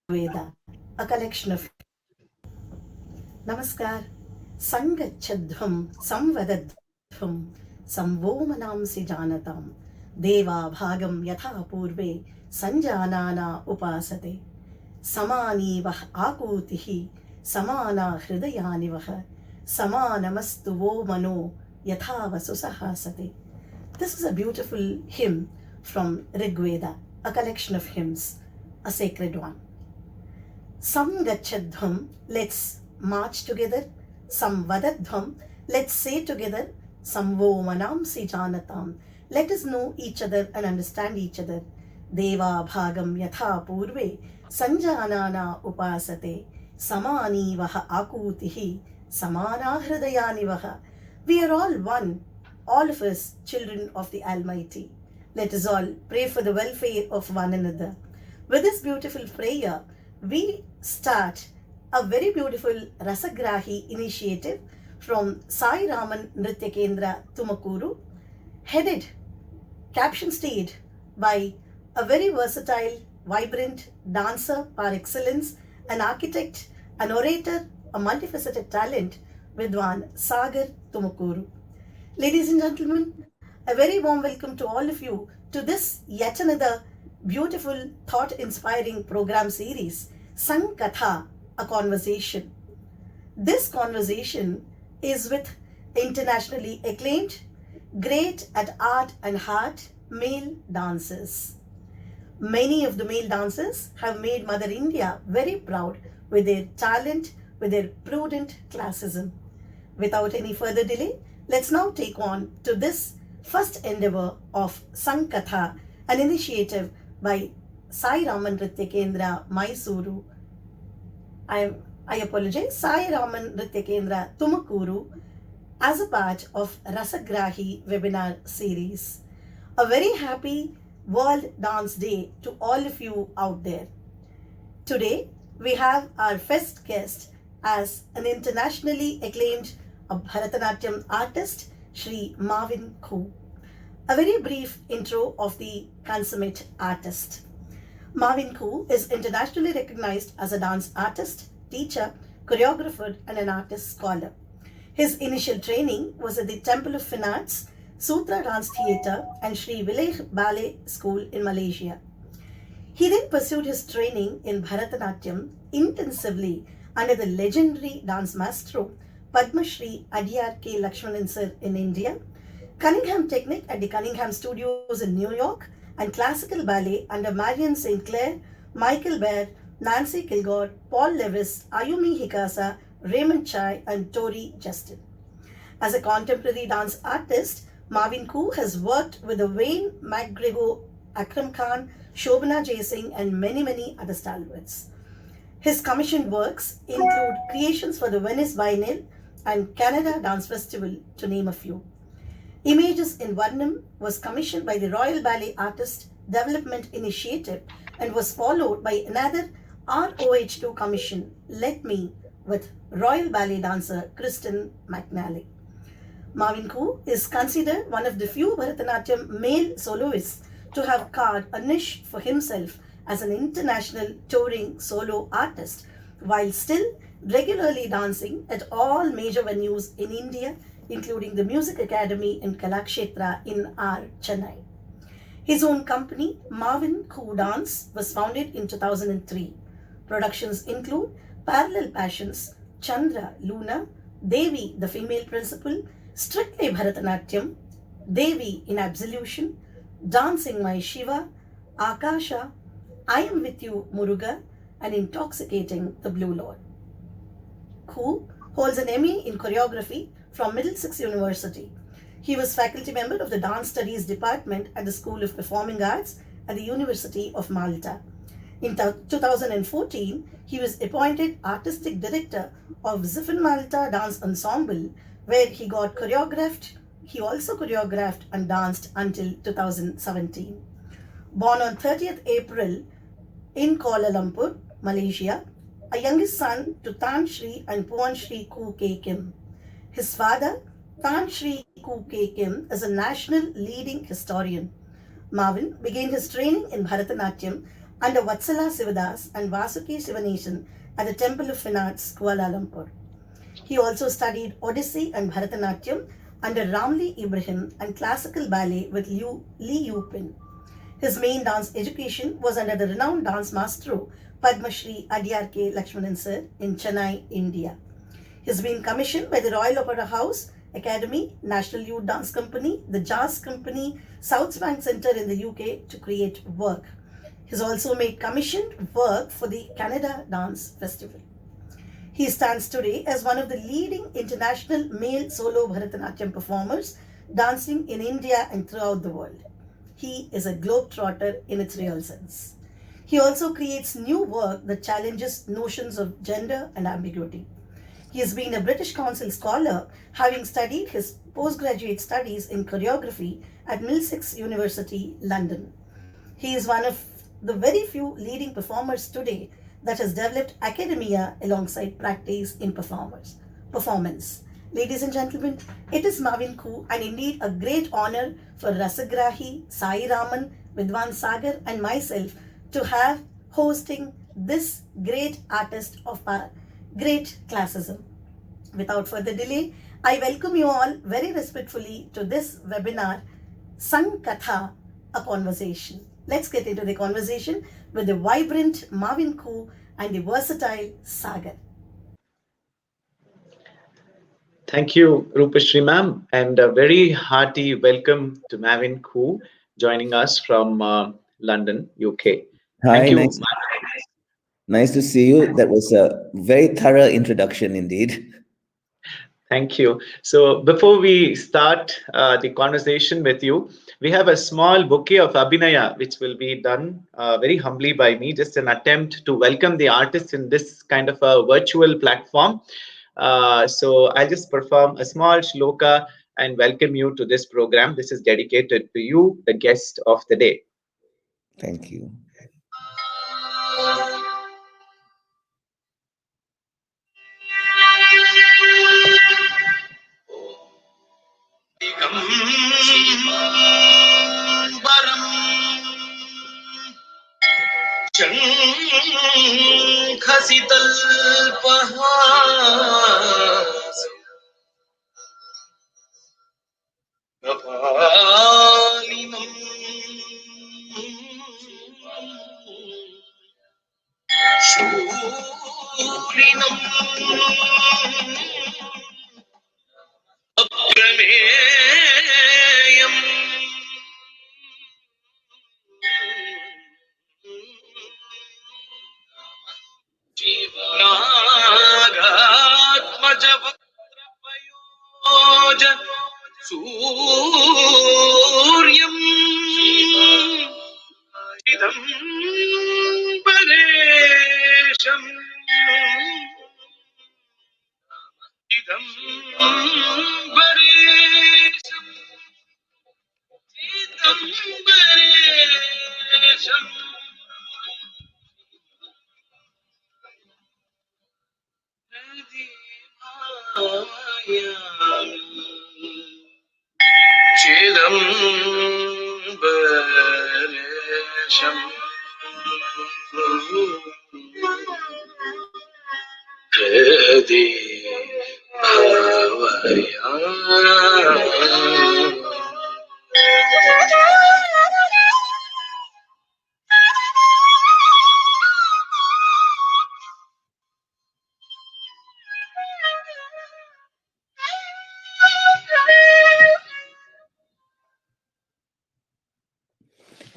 Veda, a collection of Namaskar, Sangachadhvam, Samvadadhvam, Samvomanamsi Janatam, Deva Bhagam Yatha Purve, Sanjanana Upasate, Samani Vah Akutihi, Samana Hridayani Vaha, Samanamastu Vo Mano, Yatha Vasusahasate. This is a beautiful hymn from Rigveda, a collection of hymns, a sacred one. Samgachadhvam, let's march together. Samvadadhvam, let's say together. Samvomanamsi janatam, let us know each other and understand each other. Deva bhagam yatha purve, sanjanana upasate, samani vaha akutihi, samana hridayani vaha. We are all one, all of us children of the Almighty. Let us all pray for the welfare of one another. With this beautiful prayer, we start a very beautiful RASAGRAAHI initiative from Sai Raman Nritya Kendra Tumakuru, headed, caption stayed by a very versatile, vibrant dancer par excellence, an architect, an orator, a multifaceted talent, Vidwan Sagar Tumakuru. Ladies and gentlemen, a very warm welcome to all of you to this yet another beautiful, thought-inspiring program series, Sankatha, a conversation. This conversation is with internationally acclaimed, great at art and heart, male dancers. Many of the male dancers have made Mother India very proud with their talent, with their prudent classism. Without any further delay, let's now take on to this first endeavor of Sankatha, an initiative by Sai Raman Nritya Kendra, Mysuru. I apologize, Sai Raman Nritya Kendra, Tumakuru, as a part of RASAGRAAHI webinar series. A very happy World Dance Day to all of you out there. Today, we have our first guest as an internationally acclaimed Bharatanatyam artist, Shri Mavin Khoo. A very brief intro of the consummate artist. Mavin Khoo is internationally recognized as a dance artist, teacher, choreographer, and an artist scholar. His initial training was at the Temple of Fine Arts, Sutra Dance Theatre, and Sri Wilayah Ballet School in Malaysia. He then pursued his training in Bharatanatyam intensively under the legendary dance maestro Padma Shri Adyar K.Lakshman sir in India, Cunningham technique at the Cunningham studios in New York, and classical ballet under Marian St, Michael Beare, Nancy Kilgour, Paul Lewis, Ayumi Hikasa, Raymond and Tory Jestyn. As a contemporary dance artist, Mavin Khoo has worked with the Wayne McGregor, Akram Khan, Shobana Jeyasingh, and many other stalwarts. His commissioned works include creations for the Venice Biennale and Canada Dance Festival, to name a few. Images in Varnam was commissioned by the Royal Ballet Artist Development Initiative and was followed by another ROH2 commission, Let Me, with Royal Ballet dancer Kristen McNally. Mavin Khoo is considered one of the few Bharatanatyam male soloists to have carved a niche for himself as an international touring solo artist, while still regularly dancing at all major venues in India, including the Music Academy in Kalakshetra in R. Chennai. His own company, Mavin Khoo Dance, was founded in 2003. Productions include Parallel Passions, Chandra, Luna, Devi, the female principal, Strictly Bharatanatyam, Devi in Absolution, Dancing My Shiva, Akasha, I Am With You Muruga, and Intoxicating the Blue Lord. Khoo holds an MA in choreography from Middlesex University. He was faculty member of the Dance Studies Department at the School of Performing Arts at the University of Malta. In 2014, he was appointed artistic director of Ziffin Malta Dance Ensemble, where he also choreographed and danced until 2017. Born on 30th April in Kuala Lumpur, Malaysia, a youngest son to Tan Shri and Puan Shri Khoo K. Kim. His father, Tan Shri Khoo K. Kim, is a national leading historian. Mavin began his training in Bharatanatyam under Vatsala Sivadas and Vasuki Sivanesan at the Temple of Fine Arts, Kuala Lumpur. He also studied Odyssey and Bharatanatyam under Ramli Ibrahim and classical ballet with Lee Yupin. His main dance education was under the renowned dance maestro Padma Shri Adyar K.Lakshman sir in Chennai, India. He has been commissioned by the Royal Opera House, Academy, National Youth Dance Company, the Jazz Company, South Bank Centre in the UK to create work. He has also made commissioned work for the Canada Dance Festival. He stands today as one of the leading international male solo Bharatanatyam performers dancing in India and throughout the world. He is a globetrotter in its real sense. He also creates new work that challenges notions of gender and ambiguity. He has been a British Council scholar, having studied his postgraduate studies in choreography at Middlesex University, London. He is one of the very few leading performers today that has developed academia alongside practice in performance. Ladies and gentlemen, it is Mavin Khoo and indeed a great honor for Rasagrahi, Sai Raman, Vidwan Sagar and myself to have hosting this great artist of our great classism. Without further delay, I welcome you all very respectfully to this webinar, Sankatha, a conversation. Let's get into the conversation with the vibrant Mavin Khoo and the versatile Sagar. Thank you, Rupashri ma'am, and a very hearty welcome to Mavin Khoo joining us from London, UK. Thank Hi, you. nice to see you. That was a very thorough introduction indeed. Thank you. So before we start the conversation with you, we have a small bouquet of Abhinaya, which will be done very humbly by me, just an attempt to welcome the artists in this kind of a virtual platform. So I'll just perform a small shloka and welcome you to this program. This is dedicated to you, the guest of the day. Thank you.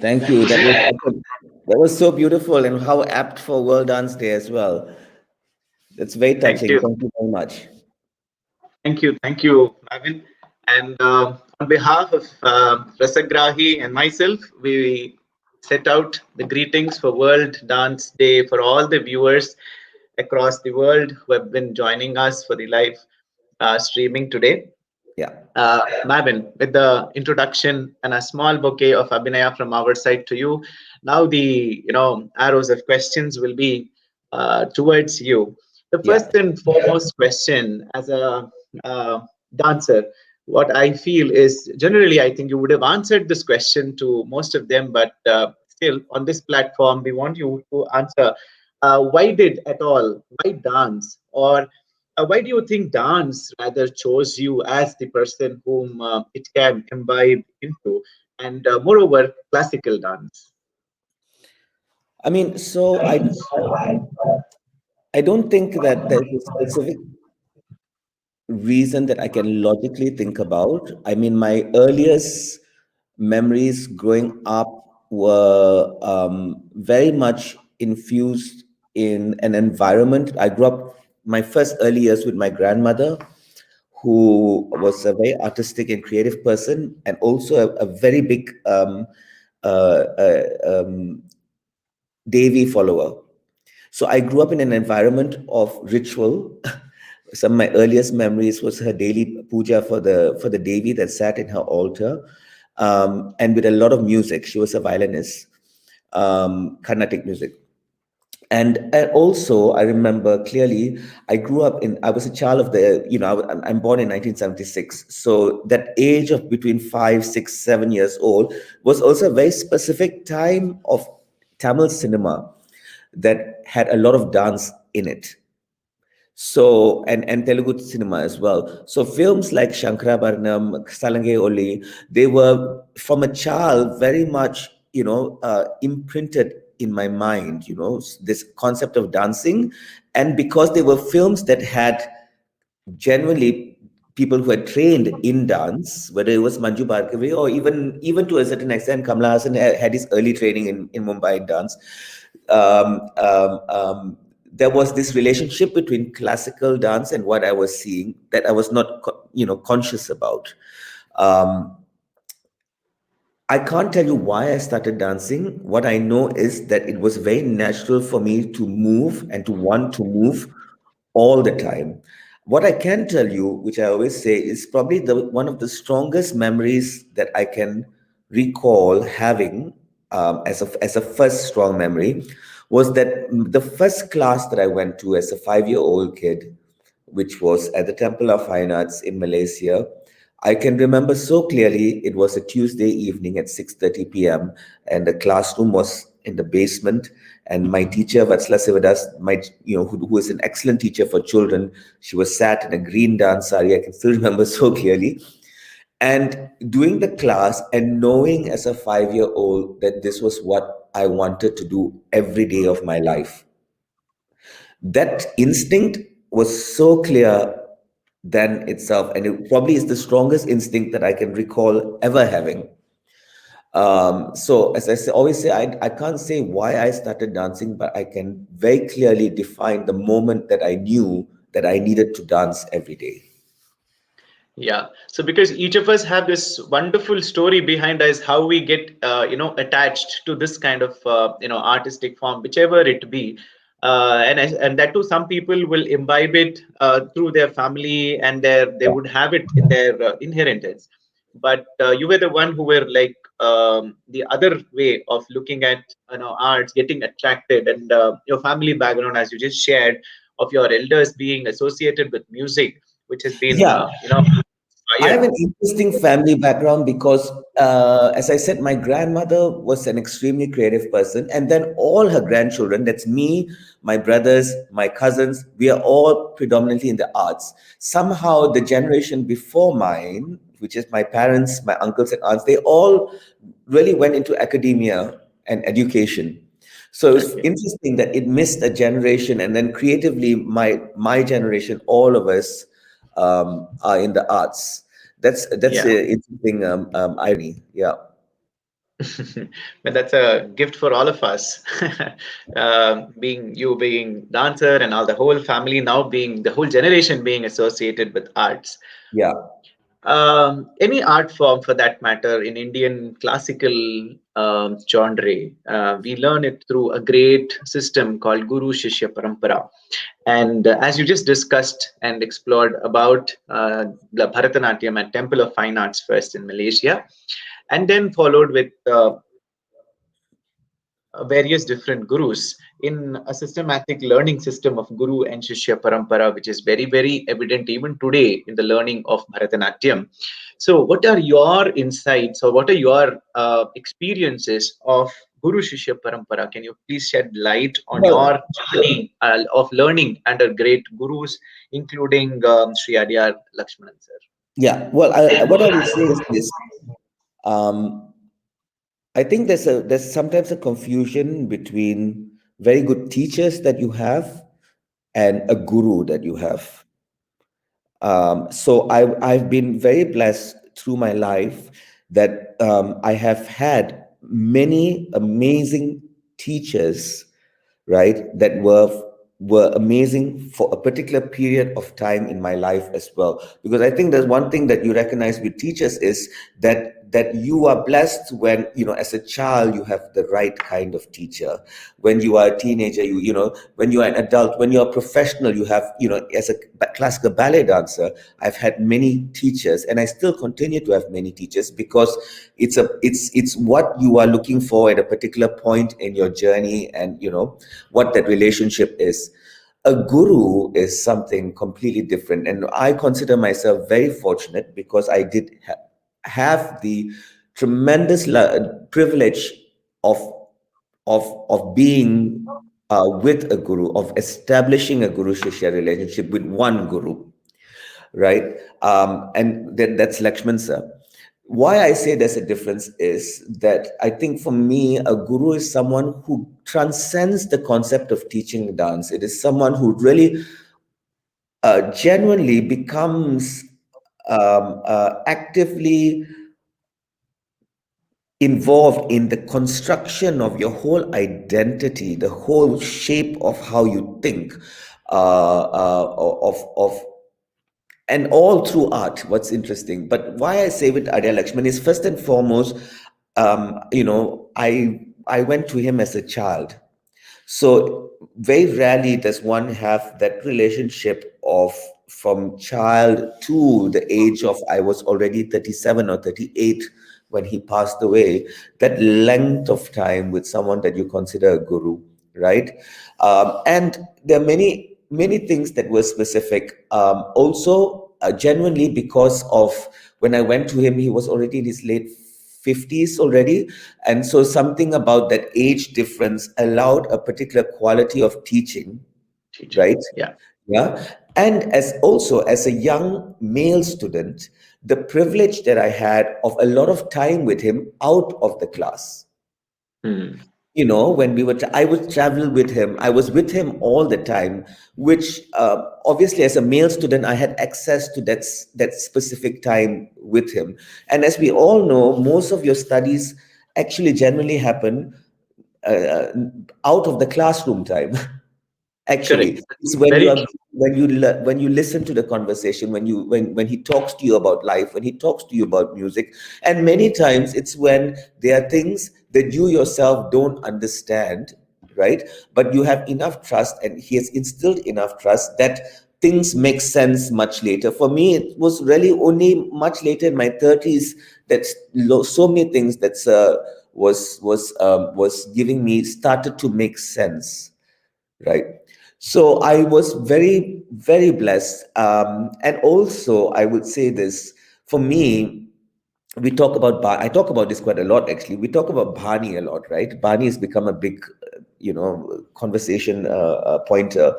Thank you. That was so beautiful and how apt for World Dance Day as well. That's very touching. Thank you very much. Thank you, Mavin. And on behalf of Rasagrahi and myself, we set out the greetings for World Dance Day for all the viewers across the world who have been joining us for the live streaming today. Yeah. Mavin, with the introduction and a small bouquet of Abhinaya from our side to you, now the arrows of questions will be towards you. The first and foremost question, as a dancer, what I feel is generally I think you would have answered this question to most of them, but still on this platform, we want you to answer why did at all, why dance? Or why do you think dance rather chose you as the person whom it can imbibe into? And moreover, classical dance. I mean, so I don't think that there's a specific reason that I can logically think about. I mean, my earliest memories growing up were very much infused in an environment. I grew up my first early years with my grandmother, who was a very artistic and creative person, and also a very big uh, uh, um, Devi follower. So I grew up in an environment of ritual. Some of my earliest memories was her daily puja for the Devi that sat in her altar, and with a lot of music. She was a violinist, Carnatic music. And also, I remember clearly, I was a child of I'm born in 1976. So that age of between 5, 6, 7 years old was also a very specific time of Tamil cinema that had a lot of dance in it. So, and Telugu cinema as well. So films like Shankarabharanam, Salange Oli, they were from a child very much, imprinted in my mind, this concept of dancing. And because they were films that had genuinely people who had trained in dance, whether it was Manju Bhargavi or even to a certain extent, Kamala Hassan had his early training in Mumbai in dance. Um, um, um, there was this relationship between classical dance and what I was seeing that I was not, conscious about. Um, I can't tell you why I started dancing. What I know is that it was very natural for me to move and to want to move all the time. What I can tell you, which I always say, is probably one of the strongest memories that I can recall having as a first strong memory was that the first class that I went to as a 5-year-old kid, which was at the Temple of Fine Arts in Malaysia. I can remember so clearly. It was a Tuesday evening at 6:30 p.m. and the classroom was in the basement. And my teacher, Vatsala Sivadas, who is an excellent teacher for children, she was sat in a green dance sari. I can still remember so clearly. And doing the class and knowing as a 5-year-old that this was what I wanted to do every day of my life. That instinct was so clear than itself, and it probably is the strongest instinct that I can recall ever having. So as always say, I can't say why I started dancing, but I can very clearly define the moment that I knew that I needed to dance every day. Yeah. So because each of us have this wonderful story behind us, how we get attached to this kind of artistic form, whichever it be, and that too, some people will imbibe it through their family, and they would have it in their inheritance. But you were the one who were like the other way of looking at arts, getting attracted, and your family background, as you just shared, of your elders being associated with music, which has been Yeah. I have inspired. an interesting family background because, as I said, my grandmother was an extremely creative person. And then all her grandchildren, that's me, my brothers, my cousins, we are all predominantly in the arts. Somehow, the generation before mine, which is my parents, my uncles and aunts, they all really went into academia and education. So it's Okay. interesting that it missed a generation, and then creatively, my generation, all of us are in the arts. That's Yeah. a interesting irony. Yeah. But that's a gift for all of us. Being dancer and all the whole family now being the whole generation being associated with arts. Yeah. Any art form for that matter in Indian classical genre, we learn it through a great system called Guru Shishya Parampara. And as you just discussed and explored about the Bharatanatyam at Temple of Fine Arts first in Malaysia, and then followed with various different gurus in a systematic learning system of Guru and Shishya Parampara, which is very, very evident even today in the learning of Bharatanatyam. So, what are your insights or what are your experiences of Guru Shishya Parampara. Can you please shed light on Well, your journey of learning under great gurus, including Sri Adyar Lakshmanan sir? yeah. Well, what I will say is this. Um, I think there's sometimes a confusion between very good teachers that you have and a guru that you have. So I've been very blessed through my life that I have had many amazing teachers, right, that were amazing for a particular period of time in my life as well. Because I think there's one thing that you recognize with teachers is that you are blessed when, as a child you have the right kind of teacher. When you are a teenager, when you are an adult, when you're a professional, you have, as a classical ballet dancer, I've had many teachers, and I still continue to have many teachers, because it's what you are looking for at a particular point in your journey, and what that relationship is. A guru is something completely different, and I consider myself very fortunate because I did have the tremendous privilege of being with a guru, of establishing a guru shishya relationship with one guru, right? And that's Lakshman sir. Why I say there's a difference is that I think for me, a guru is someone who transcends the concept of teaching dance. It is someone who really genuinely becomes actively involved in the construction of your whole identity, the whole shape of how you think, of and all through art. What's interesting, but why I say with Adyar Lakshman is, first and foremost, I went to him as a child. So very rarely does one have that relationship of from child to the age of, I was already 37 or 38 when he passed away, that length of time with someone that you consider a guru, right? And there are many things that were specific. Also, genuinely, because of when I went to him, he was already in his late 50s already, and so something about that age difference allowed a particular quality of teaching, Teaching. right? Yeah. Yeah. And as a young male student, the privilege that I had of a lot of time with him out of the class. Hmm. When I would travel with him. I was with him all the time, which obviously, as a male student, I had access to that specific time with him. And as we all know, most of your studies actually generally happen uh, out of the classroom time. Actually, Correct. it's when you Very are true. when you listen to the conversation, when he talks to you about life, when he talks to you about music. And many times it's when there are things that you yourself don't understand, right? But you have enough trust, and he has instilled enough trust that things make sense much later. For me, it was really only much later in my 30s that so many things that was giving me started to make sense, right? So I was very, very blessed. And also, I would say this, for me, we talk about I talk about this quite a lot, actually. We talk about Bhani a lot, right? Bhani has become a big, conversation pointer.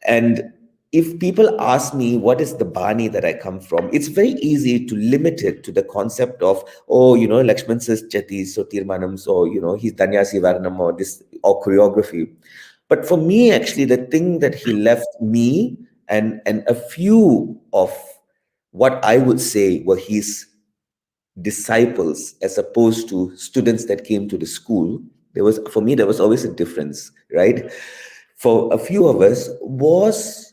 And if people ask me what is the Bani that I come from, it's very easy to limit it to the concept of, oh, Lakshman says Chati, so Tirmanam, so, he's Danyasi Varnam, or this, or choreography. But for me, actually, the thing that he left me, and a few of what I would say were his disciples, as opposed to students that came to the school, for me, there was always a difference, right? For a few of us, was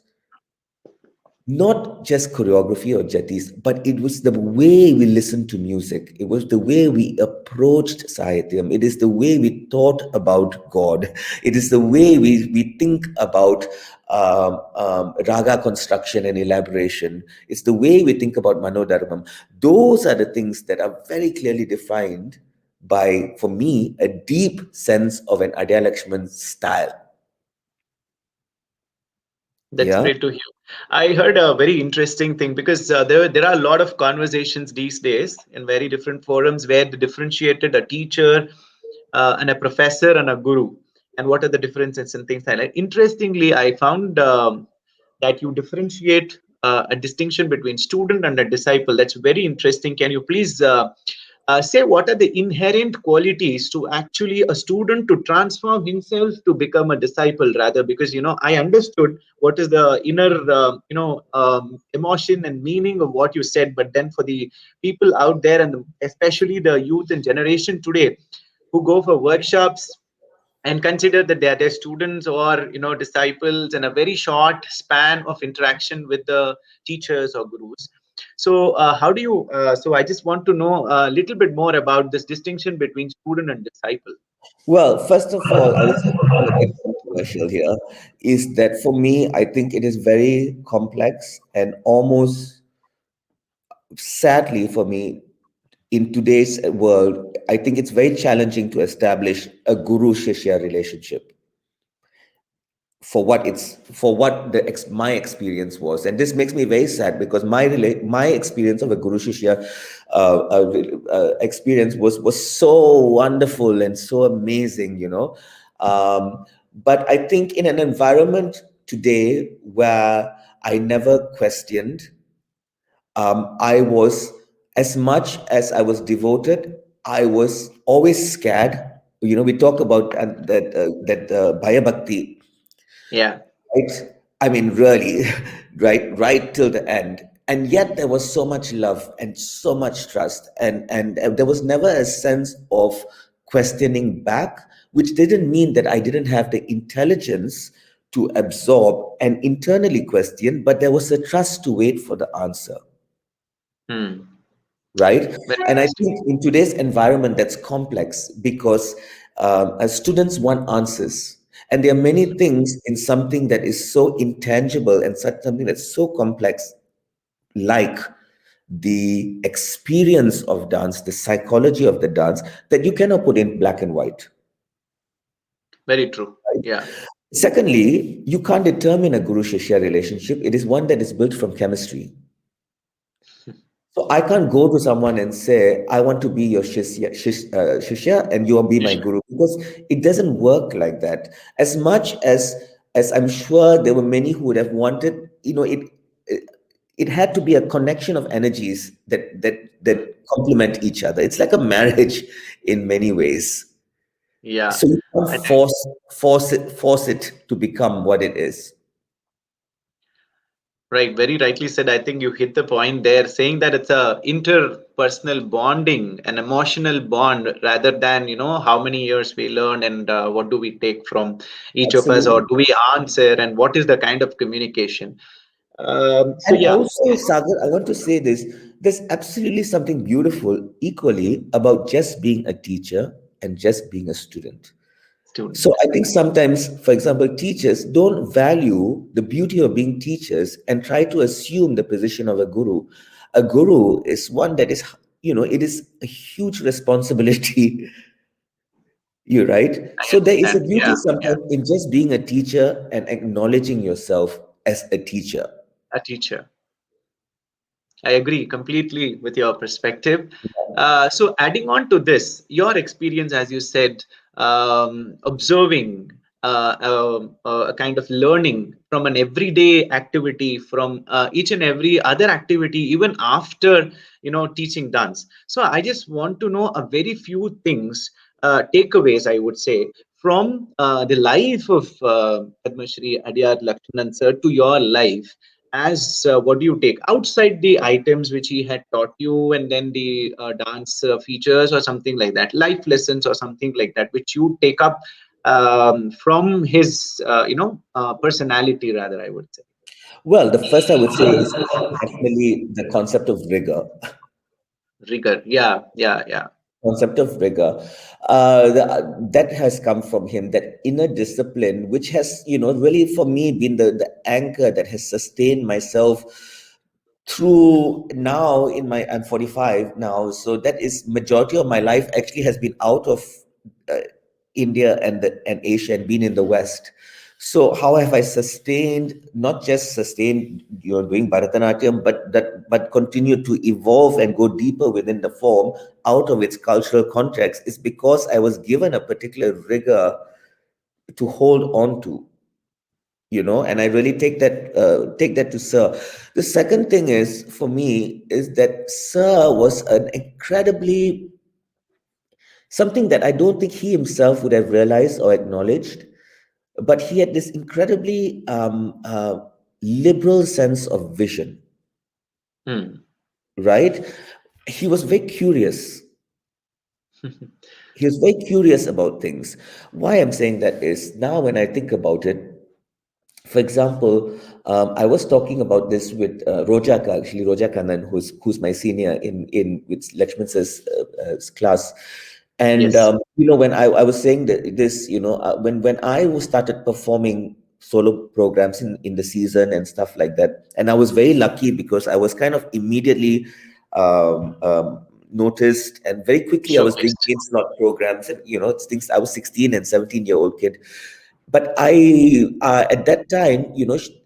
not just choreography or jatis, but it was the way we listened to music. It was the way we approached Sahityam. It is the way we thought about God. It is the way we think about raga construction and elaboration. It's the way we think about manodharmam. Those are the things that are very clearly defined by, for me, a deep sense of an Adyar Lakshman style. That's Yeah. great to hear. I heard a very interesting thing, because there are a lot of conversations these days in very different forums where they differentiated a teacher and a professor and a guru, and what are the differences and things like that. Interestingly, I found that you differentiate a distinction between student and a disciple. That's very interesting. Can you please say what are the inherent qualities to actually a student to transform himself to become a disciple, rather? Because I understood what is the inner emotion and meaning of what you said, but then for the people out there, and especially the youth and generation today who go for workshops and consider that they are their students or disciples in a very short span of interaction with the teachers or gurus. So how do you so I just want to know a little bit more about this distinction between student and disciple. Well, first of all, I would say, before I get controversial here, is that for me, I think it is very complex and almost sadly for me, in today's world, I think it's very challenging to establish a guru shishya relationship for what my experience was. And this makes me very sad because my experience of a guru shishya experience was so wonderful and so amazing, but I think in an environment today where I never questioned, I was, as much as I was devoted, I was always scared. We talk about that Bhaya Bhakti, Yeah, right? I mean, really, right till the end. And yet there was so much love and so much trust, and there was never a sense of questioning back, which didn't mean that I didn't have the intelligence to absorb and internally question, but there was a trust to wait for the answer. hmm. Right? Very And I interesting. think in today's environment, that's complex because as students want answers. And there are many things in something that is so intangible and such something that's so complex, like the experience of dance, the psychology of the dance, that you cannot put in black and white. Very true. Yeah. Secondly, you can't determine a guru shishya relationship. It is one that is built from chemistry. So I can't go to someone and say, I want to be your shishya and you'll be my guru, because it doesn't work like that. As much as I'm sure there were many who would have wanted, it, it had to be a connection of energies that complement each other. It's like a marriage in many ways. Yeah. So you can't And force it to become what it is. right, very rightly said. I think you hit the point there, saying that it's a interpersonal bonding, an emotional bond, rather than how many years we learned and what do we take from each of us, or Absolutely. do we answer, and what is the kind of communication. So And yeah, also, Sagar, I want to say this. There's absolutely something beautiful equally about just being a teacher and just being a student. So student. I think sometimes, for example, teachers don't value the beauty of being teachers and try to assume the position of a guru. A guru is one that is, it is a huge responsibility. You're right. I So there is a understand. beauty Yeah, yeah, sometimes in just being a teacher and acknowledging yourself as a teacher. a teacher. I agree completely with your perspective. So, adding on to this, your experience, as you said, observing a kind of learning from an everyday activity, from each and every other activity, even after teaching dance. So, I just want to know a very few things, takeaways, I would say, from the life of Padma Shri Adyar Lakshman sir to your life, as what do you take outside the items which he had taught you, and then the dance features or something like that, life lessons or something like that, which you take up from his personality, rather, I would say. Well, the first I would say is definitely the concept of rigor. Rigor. Yeah, yeah, yeah. Concept of rigor. That has come from him, that inner discipline, which has, really for me been the anchor that has sustained myself through now I'm 45 now. So that is majority of my life actually has been out of uh, India and Asia and been in the West. So how have I sustained, not just sustained, doing Bharatanatyam, but continue to evolve and go deeper within the form out of its cultural context, is because I was given a particular rigor to hold on to, and I really take that to Sir. The second thing is, for me, is that Sir was an incredibly, something that I don't think he himself would have realized or acknowledged, but he had this incredibly liberal sense of vision, Hmm. right? He was very curious. He was very curious about things. Why I'm saying that is, now when I think about it, for example, I was talking about this with Rojaka, actually, Roja Kannan, who's my senior in with Lakshman sir's class. And Yes. when I was saying that this, when I started performing solo programs in the season and stuff like that, and I was very lucky because I was kind of immediately noticed, and very quickly I was doing Showcased. main slot programs, and it's things. I was 16 and 17-year-old kid, but I at that time,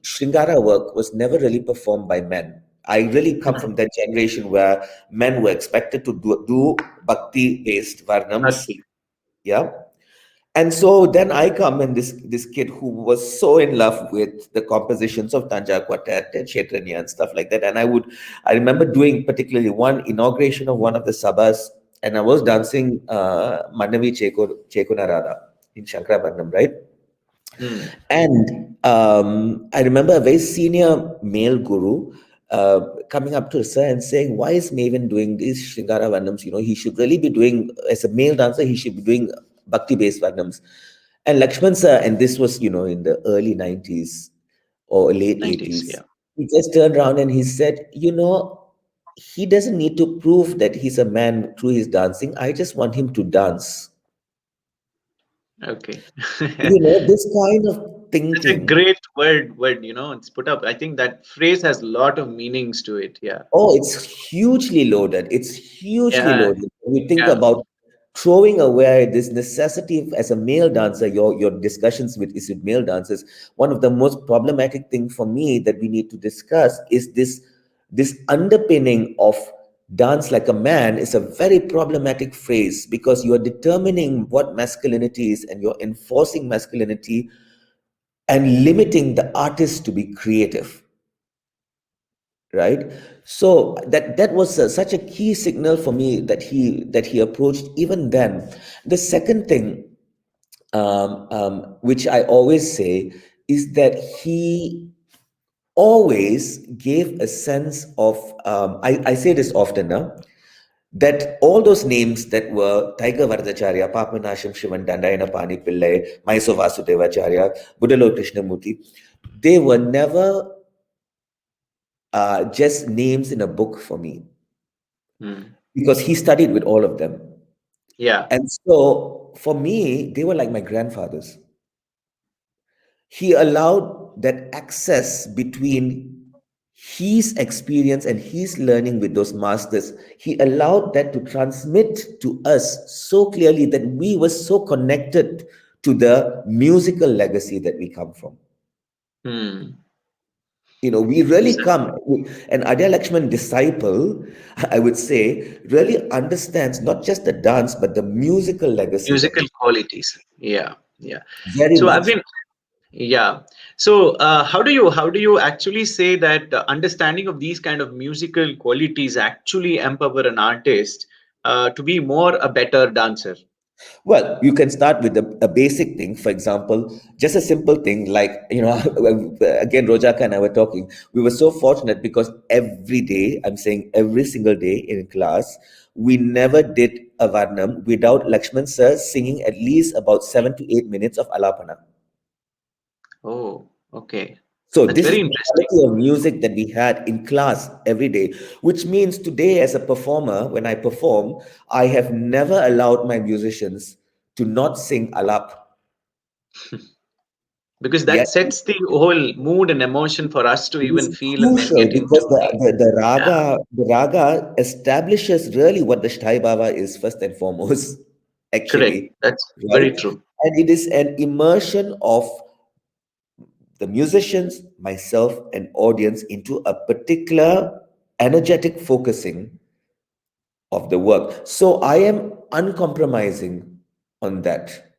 Shringara work was never really performed by men. I really come Hmm. from that generation where men were expected to do bhakti based varnams. Okay. Yeah. And so then I come, and this kid who was so in love with the compositions of Tanja Quartet and Kshetranya and stuff like that. And I remember doing particularly one inauguration of one of the sabhas, and I was dancing Mannavi Chekunarada in Shankarabharanam, right? Hmm. And I remember a very senior male guru coming up to Sir and saying, "Why is Mavin doing these Shringara Varnams? He should really be doing, as a male dancer, he should be doing bhakti based Varnams." And Lakshman Sir, and this was, in the early 90s or late 90s. 80s, Yeah. he just turned around and he said, he doesn't need to prove that he's a man through his dancing. I just want him to dance. Okay. This kind of Such a thinking. great word, it's put up. I think that phrase has a lot of meanings to it. Yeah. Oh, it's hugely loaded. It's hugely Yeah. loaded. When we think Yeah. about throwing away this necessity as a male dancer, your discussions with male dancers, one of the most problematic thing for me that we need to discuss is this underpinning of dance like a man is a very problematic phrase, because you are determining what masculinity is, and you're enforcing masculinity and limiting the artist to be creative, right? So that was such a key signal for me that he approached even then. The second thing, which I always say, is that he always gave a sense of, I say this often now, that all those names that were Tiger Vardacharya, Papanasham Shivan Dandayana Pani Pillai, Mysore Vasudevacharya, Budalo Krishnamurti, they were never just names in a book for me, Hmm. because he studied with all of them. Yeah. And so for me, they were like my grandfathers. He allowed that access between his experience and his learning with those masters. He allowed that to transmit to us so clearly that we were so connected to the musical legacy that we come from. Hmm. We really So, come, an Adyar Lakshman disciple, I would say, really understands not just the dance, but the musical legacy that musical we qualities. Yeah. Yeah. very So I've much. been. Yeah. So how do you actually say that understanding of these kind of musical qualities actually empower an artist to be more a better dancer? Well, you can start with a basic thing. For example, just a simple thing like, again, Rojaka and I were talking. We were so fortunate because every day, I'm saying every single day in class, we never did a Varnam without Lakshman sir singing at least about 7 to 8 minutes of Alapana. Oh, okay. So That's this is very the interesting. quality of music that we had in class every day, which means today as a performer, when I perform, I have never allowed my musicians to not sing alap. Because Yeah, that sets the whole mood and emotion for us to it even is feel and then crucial get because into the. Yeah, the raga establishes really what the Shtai Baba is first and foremost, correct. actually, That's right? very true. And it is an immersion of the musicians, myself, and audience into a particular energetic focusing of the work. So I am uncompromising on that,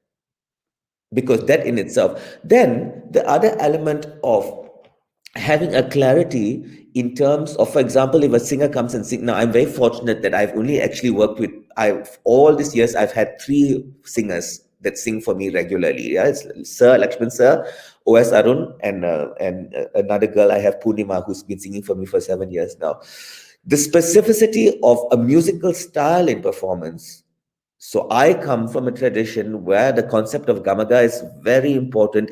because that in itself. Then the other element of having a clarity in terms of, for example, if a singer comes and sing. Now, I'm very fortunate that I've only actually worked with, I've all these years I've had 3 singers that sing for me regularly. Yeah, it's Sir Lakshman Sir, OS Arun, and another girl I have, Purnima, who's been singing for me for 7 years now. The specificity of a musical style in performance. So I come from a tradition where the concept of gamaga is very important,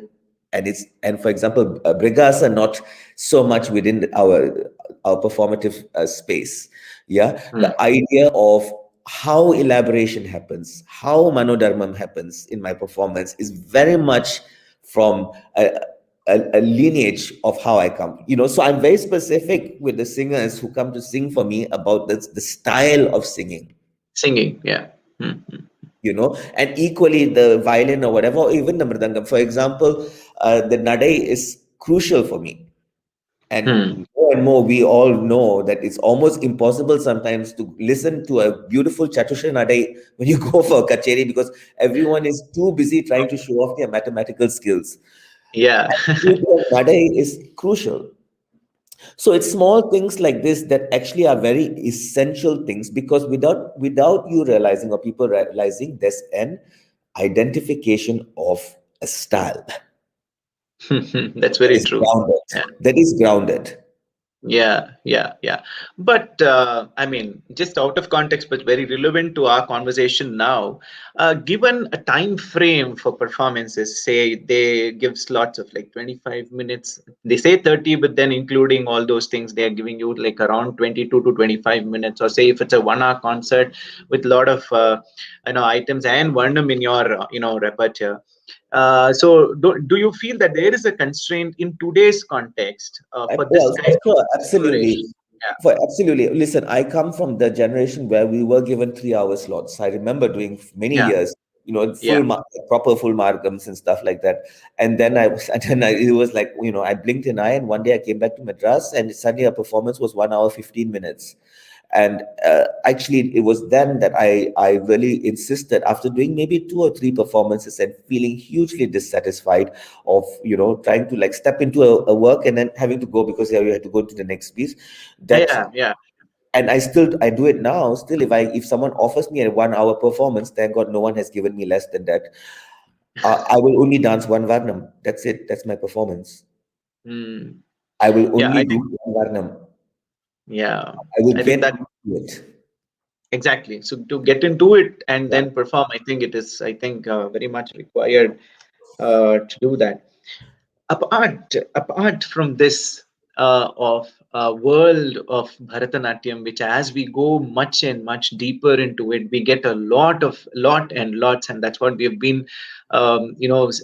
and for example, brigas are not so much within our performative space. Yeah, the idea of how elaboration happens, how manodharmam happens in my performance is very much from a lineage of how I come. So I'm very specific with the singers who come to sing for me about the style of singing. Singing, yeah. And equally the violin or whatever, or even the mridangam. For example, the nadai is crucial for me. And more and more, we all know that it's almost impossible sometimes to listen to a beautiful Chatusha nadai when you go for a kacheri, because everyone is too busy trying to show off their mathematical skills. Yeah. Nadai is crucial. So it's small things like this that actually are very essential things, because without you realizing, or people realizing, there's an identification of a style That's that very is true. grounded. Yeah. That is grounded. Yeah. But I mean, just out of context, but very relevant to our conversation now. Given a time frame for performances, say they give slots of like 25 minutes. They say 30, but then including all those things, they are giving you like around 22 to 25 minutes. Or say if it's a 1 hour concert with a lot of items and varnam in your repertoire. So do you feel that there is a constraint in today's context for this Well, kind of sure, exploration? absolutely. Absolutely. Listen, I come from the generation where we were given 3 hour slots. I remember doing many Yeah, years, yeah, proper full margams and stuff like that. And then it was like, I blinked an eye, and one day I came back to Madras, and suddenly a performance was 1 hour, 15 minutes. And actually, it was then that I really insisted, after doing maybe 2 or 3 performances and feeling hugely dissatisfied of, trying to like step into a work and then having to go because you had to go to the next piece. yeah. And I do it now. Still, if someone offers me a 1 hour performance, thank God no one has given me less than that. I will only dance one varnam. That's it. That's my performance. Mm. I will Yeah, only I do think, one varnam. yeah, I will I think get that into it. exactly. So to get into it and Yeah. then perform, I think it is, very much required to do that. Apart from this of world of Bharatanatyam, which as we go much and much deeper into it, we get a lot and lots, and that's what we have been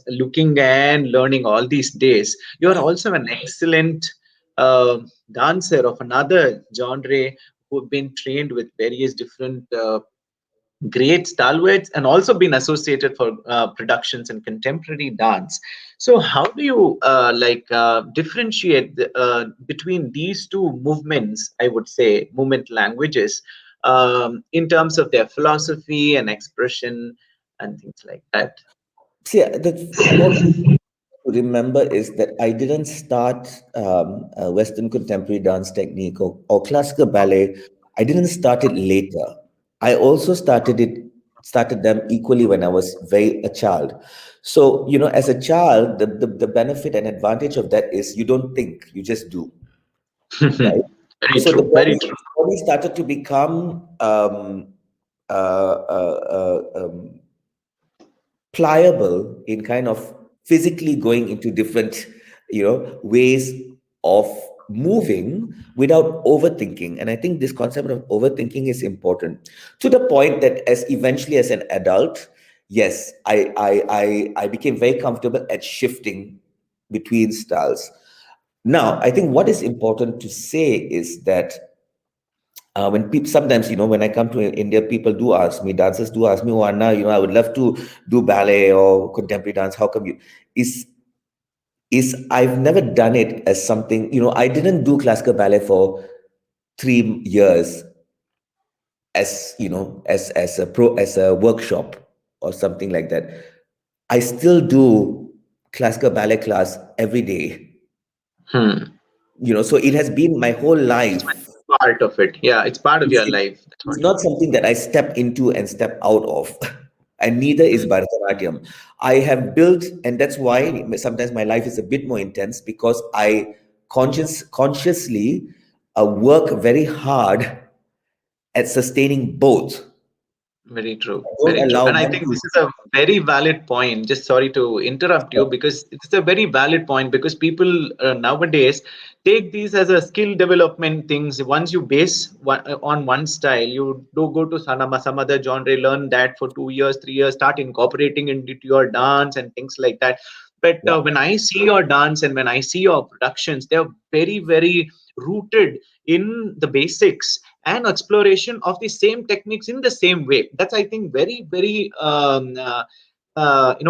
looking and learning all these days. You are also an excellent dancer of another genre who have been trained with various different great stalwarts and also been associated for productions in contemporary dance. So how do you differentiate between these two movements, I would say movement languages, in terms of their philosophy and expression and things like that? See, the important to remember is that I didn't start Western contemporary dance technique or classical ballet. I didn't start it later. I also started them equally when I was a child. So, as a child, the benefit and advantage of that is you don't think, you just do, right? Very So the true, very true. body started to become pliable in kind of physically going into different ways of moving without overthinking. And I think this concept of overthinking is important, to the point that as eventually as an adult, yes, I became very comfortable at shifting between styles. Now I think what is important to say is that when people sometimes, when I come to India, people do ask me, dancers do ask me, oh Anna, I would love to do ballet or contemporary dance. How come you? Is is I've never done it as something, I didn't do classical ballet for 3 years as a workshop or something like that. I still do classical ballet class every day. Hmm. So it has been my whole life. Part of it. Yeah, it's part of It's, your it- life. That's it's what. not something that I step into and step out of. And neither is Hmm. Bharatanatyam. I have built, and that's why sometimes my life is a bit more intense, because I consciously work very hard at sustaining both. Very true. I don't Very true. allow And I one think to. this is a very valid point. Just sorry to interrupt you, because it's a very valid point, because people nowadays take these as a skill development things. Once you base on one style, you do go to some other genre, learn that for 2 years, 3 years, start incorporating into your dance and things like that. But Yeah. when I see your dance and when I see your productions, they're very, very rooted in the basics and exploration of the same techniques in the same way. That's, I think, very, very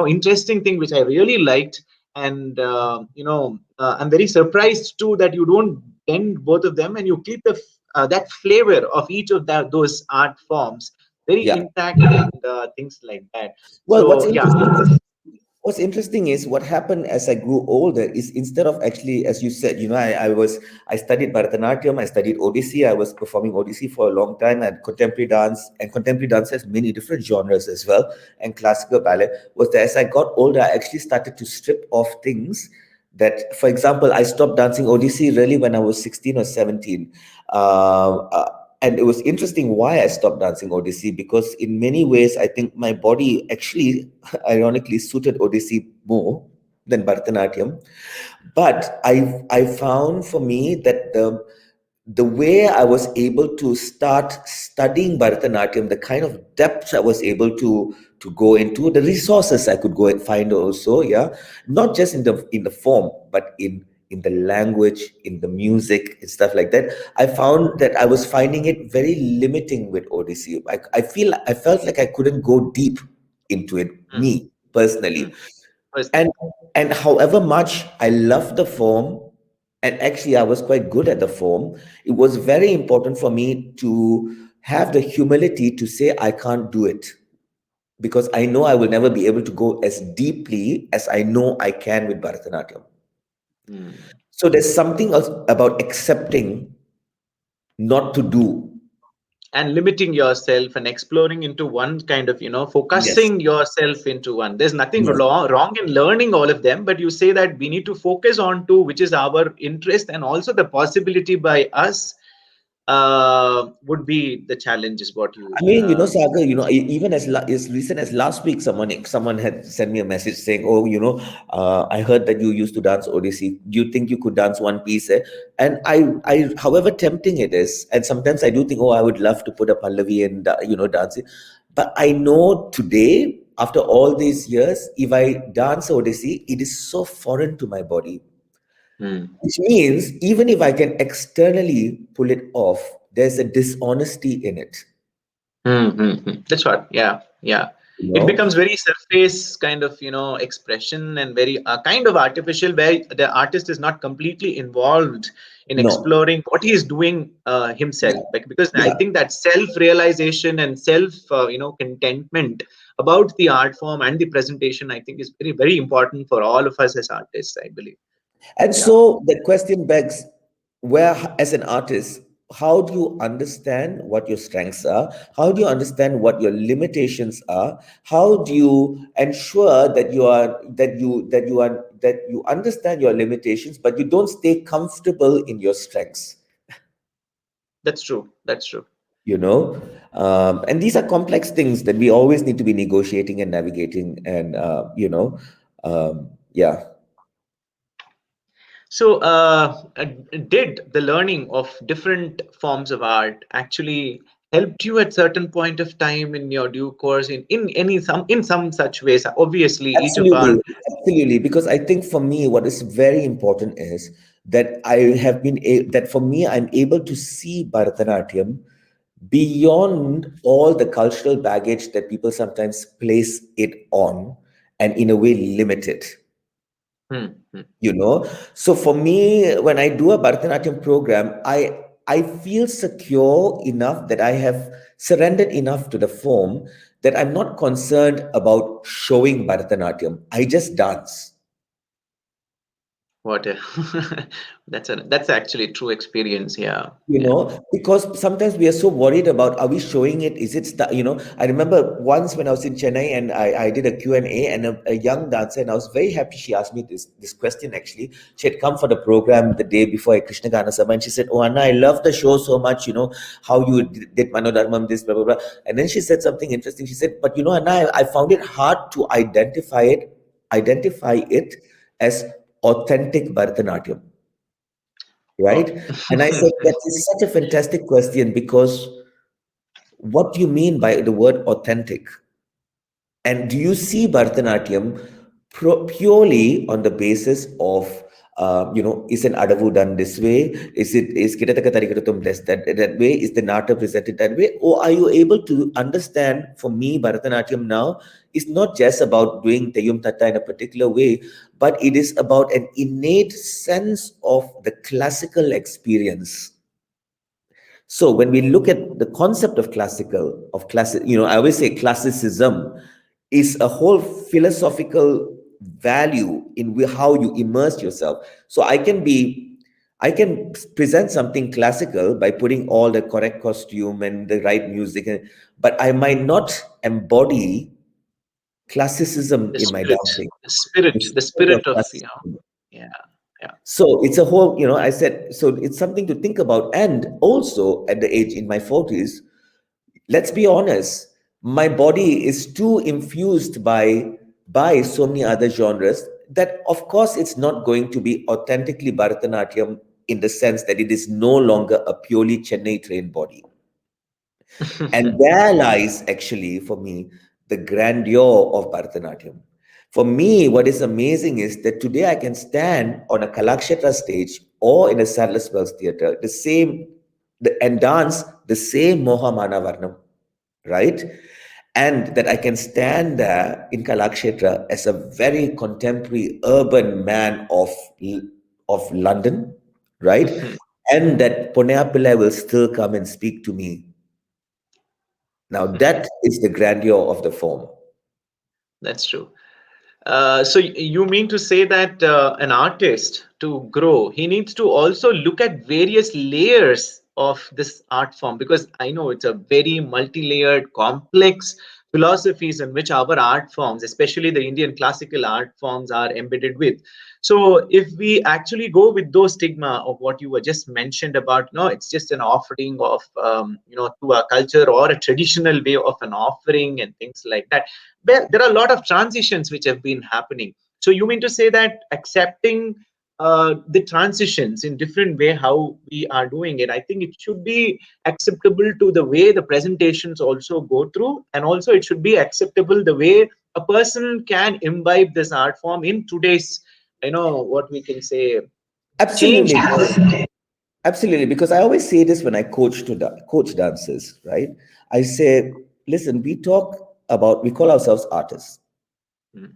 interesting thing, which I really liked. And I'm very surprised too that you don't bend both of them, and you keep that flavor of each of those art forms very Yeah. intact, and things like that. Well, So yeah. what's interesting is what happened as I grew older is, instead of actually, as you said, I studied Bharatanatyam, I studied Odissi, I was performing Odissi for a long time, and contemporary dance has many different genres as well, and classical ballet. Was that as I got older, I actually started to strip off things that, for example, I stopped dancing Odissi really when I was 16 or 17. Uh, uh, and it was interesting why I stopped dancing Odissi, because in many ways, I think my body actually, ironically, suited Odissi more than Bharatanatyam. But I found for me that the way I was able to start studying Bharatanatyam, the kind of depth I was able to go into, the resources I could go and find also, yeah, not just in the form, but in the language, in the music, and stuff like that. I found that I was finding it very limiting with Odissi. I felt like I couldn't go deep into it, Mm, me personally. mm. Personally. And however much I loved the form, and actually I was quite good at the form, it was very important for me to have the humility to say I can't do it, because I know I will never be able to go as deeply as I know I can with Bharatanatyam. Mm. So there's something else about accepting not to do. And limiting yourself and exploring into one kind of, Yes. focusing yourself into one. There's nothing Yes. wrong in learning all of them, but you say that we need to focus on to which is our interest, and also the possibility by us would be the challenge, is what you I mean, Sagar, even as recent as last week, someone had sent me a message saying, "Oh, I heard that you used to dance Odissi. Do you think you could dance one piece?" And however tempting it is, and sometimes I do think, "Oh, I would love to put a pallavi and dance it." But I know today, after all these years, if I dance Odissi, it is so foreign to my body. Hmm. Which means even if I can externally pull it off, there's a dishonesty in it. That's what. Yeah, yeah. You It know? becomes very surface kind of, expression, and very kind of artificial, where the artist is not completely involved in No. exploring what he is doing Yeah. himself. Like, because I Yeah. think that self-realization and contentment about the art form and the presentation, I think, is very, very important for all of us as artists, I believe. And Yeah. so the question begs, where, as an artist, how do you understand what your strengths are? How do you understand what your limitations are? How do you ensure that you understand your limitations, but you don't stay comfortable in your strengths? That's true. That's true. you know and these are complex things that we always need to be negotiating and navigating, and yeah. So, did the learning of different forms of art actually helped you at certain point of time in your due course, in some such ways? Obviously, each of our. Absolutely, because I think for me what is very important is that that for me I'm able to see Bharatanatyam beyond all the cultural baggage that people sometimes place it on, and in a way limit it. Hmm, hmm. you know. So for me, when I do a Bharatanatyam program, I feel secure enough that I have surrendered enough to the form that I'm not concerned about showing Bharatanatyam. I just dance. What a that's actually true experience. Yeah, You yeah. know, because sometimes we are so worried about, are we showing it, is it I remember once when I was in Chennai and I did a Q&A, and a young dancer, and I was very happy she asked me this question. Actually, she had come for the program the day before a Krishna Gana Sabha, and she said, "Oh Anna, I love the show so much, how you did Manodharmam, this, blah blah blah." And then she said something interesting. She said, "But Anna, I found it hard to identify it as authentic Bharatanatyam." Oh. Right? And I said, that is such a fantastic question, because what do you mean by the word authentic? And do you see Bharatanatyam purely on the basis of, is an adavu done this way? Is kirataka tarikaratum that way? Is the nata presented that way? Or are you able to understand, for me, Bharatanatyam now is not just about doing Teyum Tata in a particular way, but it is about an innate sense of the classical experience. So when we look at the concept of classic, I always say classicism is a whole philosophical value in how you immerse yourself. So I can present something classical by putting all the correct costume and the right music, but I might not embody classicism The in my spirit, dancing. the spirit, The the spirit of spirit of, classicism. yeah, yeah. So it's a whole, I said, so it's something to think about. And also at the age in my 40s, let's be honest, my body is too infused by so many other genres that of course it's not going to be authentically Bharatanatyam, in the sense that it is no longer a purely Chennai trained body. And there lies actually, for me, the grandeur of Bharatanatyam. For me, what is amazing is that today I can stand on a Kalakshetra stage or in a Sadler's Wells theater, and dance the same Mohamana Varnam, right? And that I can stand there in Kalakshetra as a very contemporary urban man of London, right? And that Ponea Pillai will still come and speak to me. Now that is the grandeur of the form. That's true. So you mean to say that an artist, to grow, he needs to also look at various layers of this art form, because I know it's a very multi-layered, complex philosophies in which our art forms, especially the Indian classical art forms, are embedded with. So if we actually go with those stigma of what you were just mentioned about, no, it's just an offering of, to a culture or a traditional way of an offering and things like that. There are a lot of transitions which have been happening. So you mean to say that accepting the transitions in different way how we are doing it, I think it should be acceptable to the way the presentations also go through, and also it should be acceptable the way a person can imbibe this art form in today's, what we can say, changed Absolutely, world. absolutely. Because I always say this when I coach dancers, right? I say, listen, we call ourselves artists, Mm.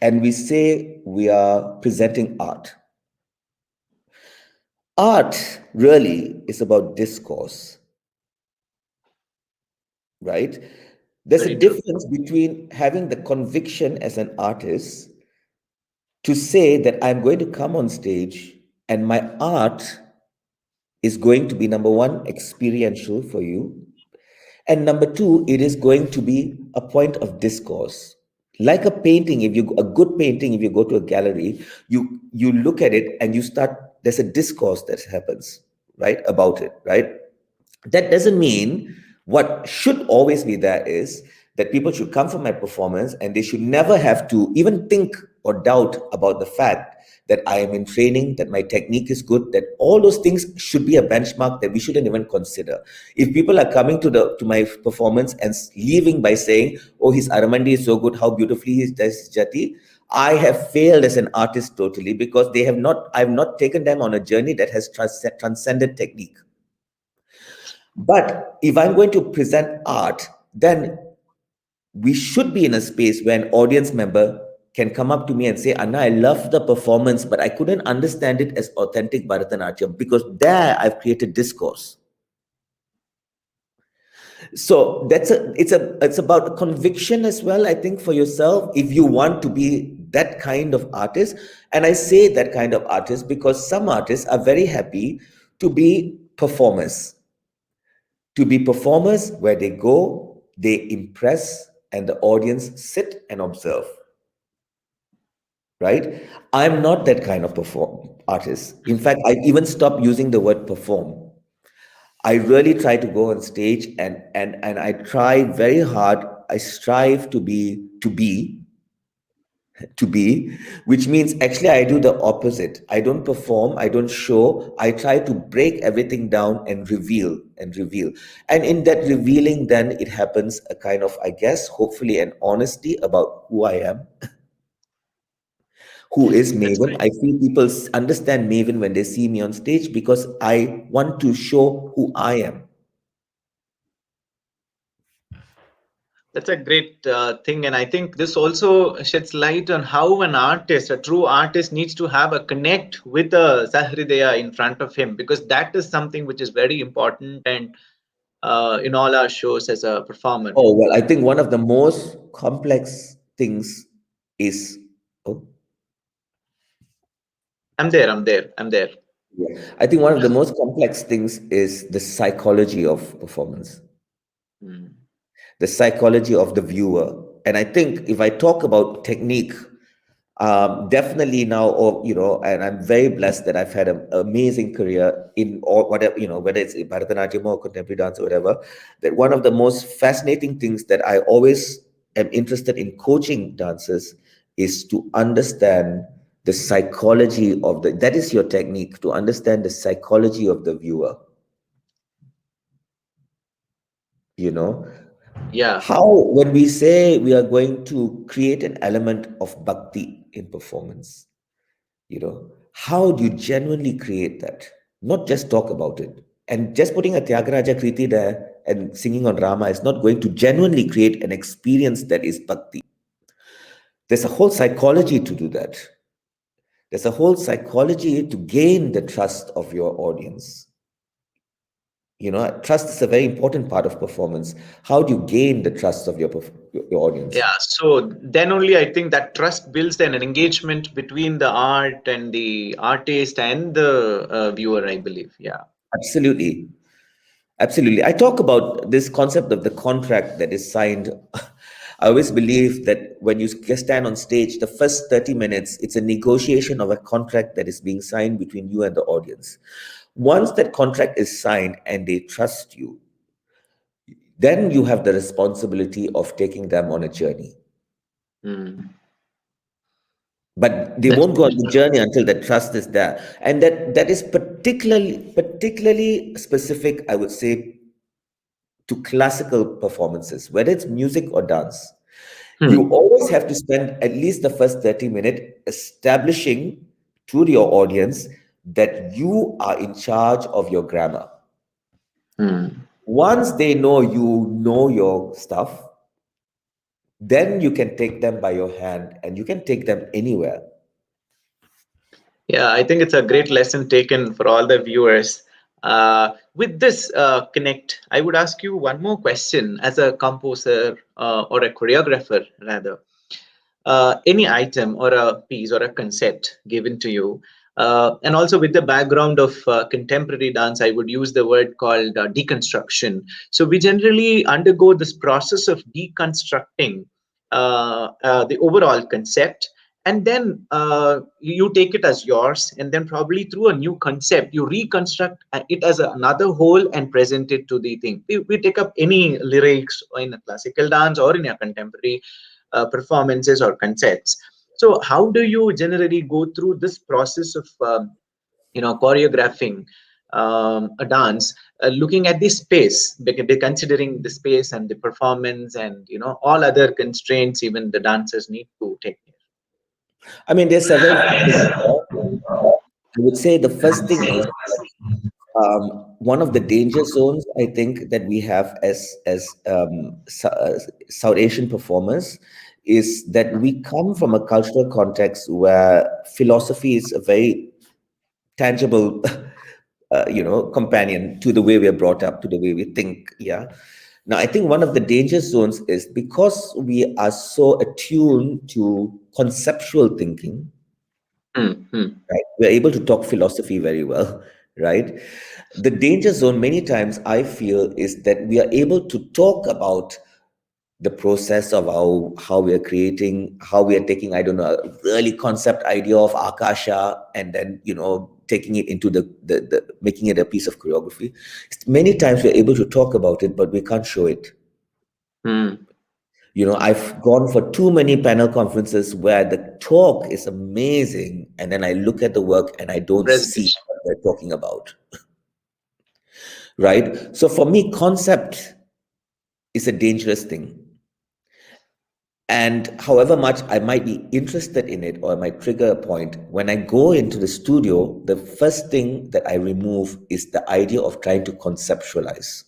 and we say we are presenting art. Art really is about discourse, right? There's a Very true. difference between having the conviction as an artist to say that I'm going to come on stage and my art is going to be, number one, experiential for you, and number two, it is going to be a point of discourse. Like a painting, a good painting, if you go to a gallery, you look at it and there's a discourse that happens, right, about it, right? That doesn't mean, what should always be there is that people should come for my performance and they should never have to even think or doubt about the fact that I am in training, that my technique is good, that all those things should be a benchmark that we shouldn't even consider. If people are coming to my performance and leaving by saying, "Oh, his Aramandi is so good, how beautifully he does Jati," I have failed as an artist totally, because I've not taken them on a journey that has transcended technique. But if I'm going to present art, then we should be in a space where an audience member can come up to me and say, Anna, I love the performance, but I couldn't understand it as authentic Bharatanatyam, because there I've created discourse. So it's about conviction as well, I think, for yourself, if you want to be that kind of artist. And I say that kind of artist because some artists are very happy to be performers. To be performers where they go, they impress, and the audience sit and observe. Right? I'm not that kind of artist. In fact, I even stopped using the word perform. I really try to go on stage and I try very hard. I strive to be, which means actually I do the opposite. I don't perform, I don't show. I try to break everything down and reveal and reveal. And in that revealing, then it happens a kind of, I guess, hopefully an honesty about who I am. Who is Mavin? I feel people understand Mavin when they see me on stage because I want to show who I am. That's a great thing, and I think this also sheds light on how an artist, a true artist, needs to have a connect with the Sahridaya in front of him, because that is something which is very important and in all our shows as a performer. Oh, well, I think one of the most complex things is... Oh. I'm there. Yeah. I think one of the most complex things is the psychology of performance. The psychology of the viewer. And I think if I talk about technique, definitely now, and I'm very blessed that I've had an amazing career in all, whatever, whether it's Bharatanatyam or contemporary dance or whatever, that one of the most fascinating things that I always am interested in coaching dancers is to understand the psychology of that is your technique, to understand the psychology of the viewer. Yeah. How, when we say we are going to create an element of bhakti in performance, how do you genuinely create that? Not just talk about it. And just putting a Tyagaraja Kriti there and singing on Rama is not going to genuinely create an experience that is bhakti. There's a whole psychology to do that. There's a whole psychology to gain the trust of your audience. Trust is a very important part of performance. How do you gain the trust of your audience? Yeah, so then only I think that trust builds an engagement between the art and the artist and the viewer, I believe. Yeah. Absolutely. I talk about this concept of the contract that is signed. I always believe that when you stand on stage, the first 30 minutes, it's a negotiation of a contract that is being signed between you and the audience. Once that contract is signed and they trust you, then you have the responsibility of taking them on a journey. But they won't go on the journey until the trust is there. And that is particularly specific, I would say, to classical performances, whether it's music or dance. You always have to spend at least the first 30 minutes establishing to your audience that you are in charge of your grammar. Once they know you know your stuff, then you can take them by your hand and you can take them anywhere. Yeah, I think it's a great lesson taken for all the viewers. With this connect, I would ask you one more question as a composer or a choreographer, rather. Any item or a piece or a concept given to you, and also with the background of contemporary dance, I would use the word called deconstruction. So we generally undergo this process of deconstructing the overall concept, and then you take it as yours, and then probably through a new concept you reconstruct it as another whole and present it to the thing. We take up any lyrics in a classical dance or in a contemporary performances or concepts. So how do you generally go through this process of choreographing a dance, looking at the space, considering the space and the performance and all other constraints even the dancers need to take care? I mean, there's several things. I would say the first thing is one of the danger zones I think that we have as South Asian performers is that we come from a cultural context where philosophy is a very tangible companion to the way we are brought up, to the way we think. Yeah. Now, I think one of the danger zones is because we are so attuned to conceptual thinking, right? We're able to talk philosophy very well, right? The danger zone, many times, I feel, is that we are able to talk about the process of how we are creating, how we are taking, I don't know, a really concept idea of Akasha, and then, taking it into the making it a piece of choreography. Many times we're able to talk about it, but we can't show it. I've gone for too many panel conferences where the talk is amazing, and then I look at the work and I don't see Presentation. what they're talking about. Right? So for me, concept is a dangerous thing. And however much I might be interested in it or I might trigger a point, when I go into the studio, the first thing that I remove is the idea of trying to conceptualize.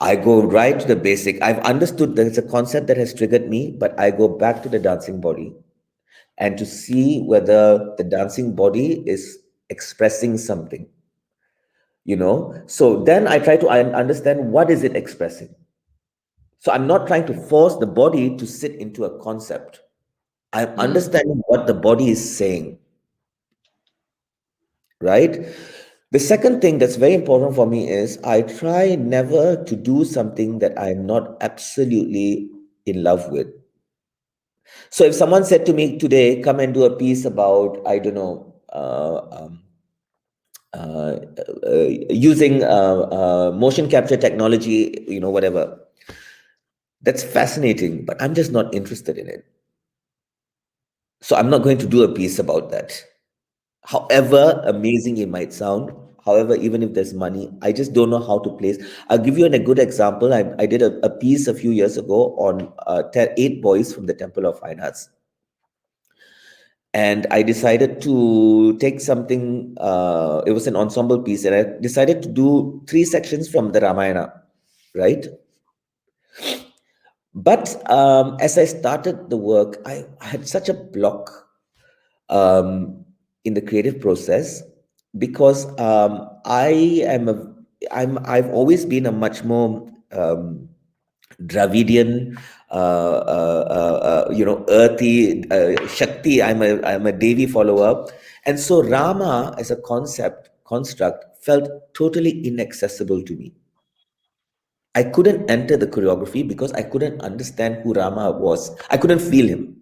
I go right to the basic. I've understood that it's a concept that has triggered me, but I go back to the dancing body and to see whether the dancing body is expressing something. So then I try to understand, what is it expressing. So I'm not trying to force the body to sit into a concept. I'm understanding what the body is saying, right? The second thing that's very important for me is I try never to do something that I'm not absolutely in love with. So if someone said to me today, come and do a piece about, I don't know, using motion capture technology, whatever, that's fascinating, but I'm just not interested in it. So I'm not going to do a piece about that. However amazing it might sound, however, even if there's money, I just don't know how to place. I'll give you a good example. I did a piece a few years ago on 8 boys from the Temple of Fine Arts. And I decided to take something, it was an ensemble piece, and I decided to do 3 sections from the Ramayana, right? But as I started the work, I had such a block in the creative process, because I've always been a much more Dravidian, earthy, Shakti. I'm a Devi follower, and so Rama as a construct felt totally inaccessible to me. I couldn't enter the choreography because I couldn't understand who Rama was. I couldn't feel him.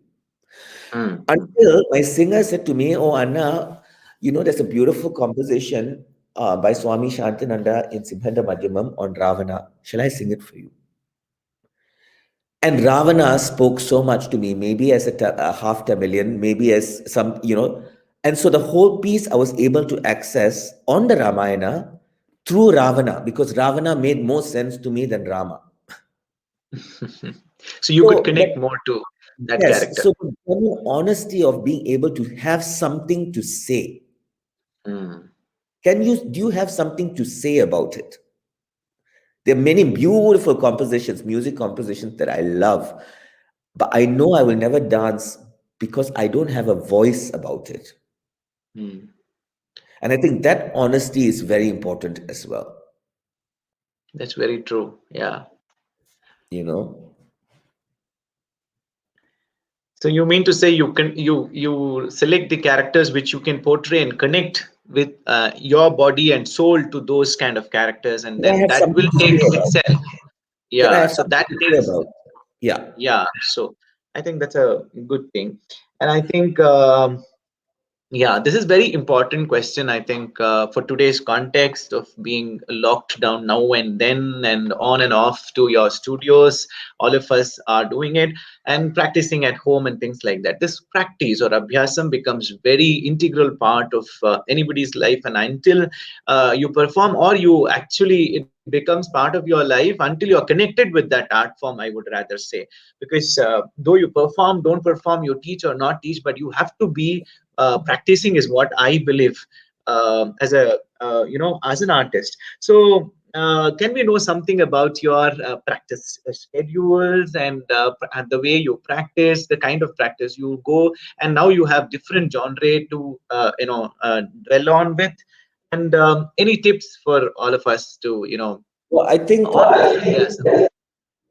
Until my singer said to me, "Oh, Anna, there's a beautiful composition by Swami Shantananda in Simhanda Madhyamam on Ravana. Shall I sing it for you?" And Ravana spoke so much to me, maybe as a half Tamilian, maybe as some, And so the whole piece I was able to access on the Ramayana through Ravana, because Ravana made more sense to me than Rama. So you could connect more to that character. So the honesty of being able to have something to say. Do you have something to say about it? There are many beautiful compositions, music compositions that I love, but I know I will never dance because I don't have a voice about it. And I think that honesty is very important as well. That's very true. Yeah. So you mean to say you select the characters which you can portray and connect with your body and soul to those kind of characters, and then that will take itself. Yeah. So that is, yeah. So I think that's a good thing, and I think. Yeah, this is very important question, I think, for today's context of being locked down now and then and on and off to your studios. All of us are doing it and practicing at home and things like that. This practice or abhyasam becomes very integral part of anybody's life, and until you perform, or you actually, it becomes part of your life until you're connected with that art form, I would rather say. Because though you perform, don't perform, you teach or not teach, but you have to be practicing is what I believe as a as an artist. So can we know something about your practice schedules and the way you practice, the kind of practice you go, and now you have different genre to dwell on with, and any tips for all of us to Well, yes.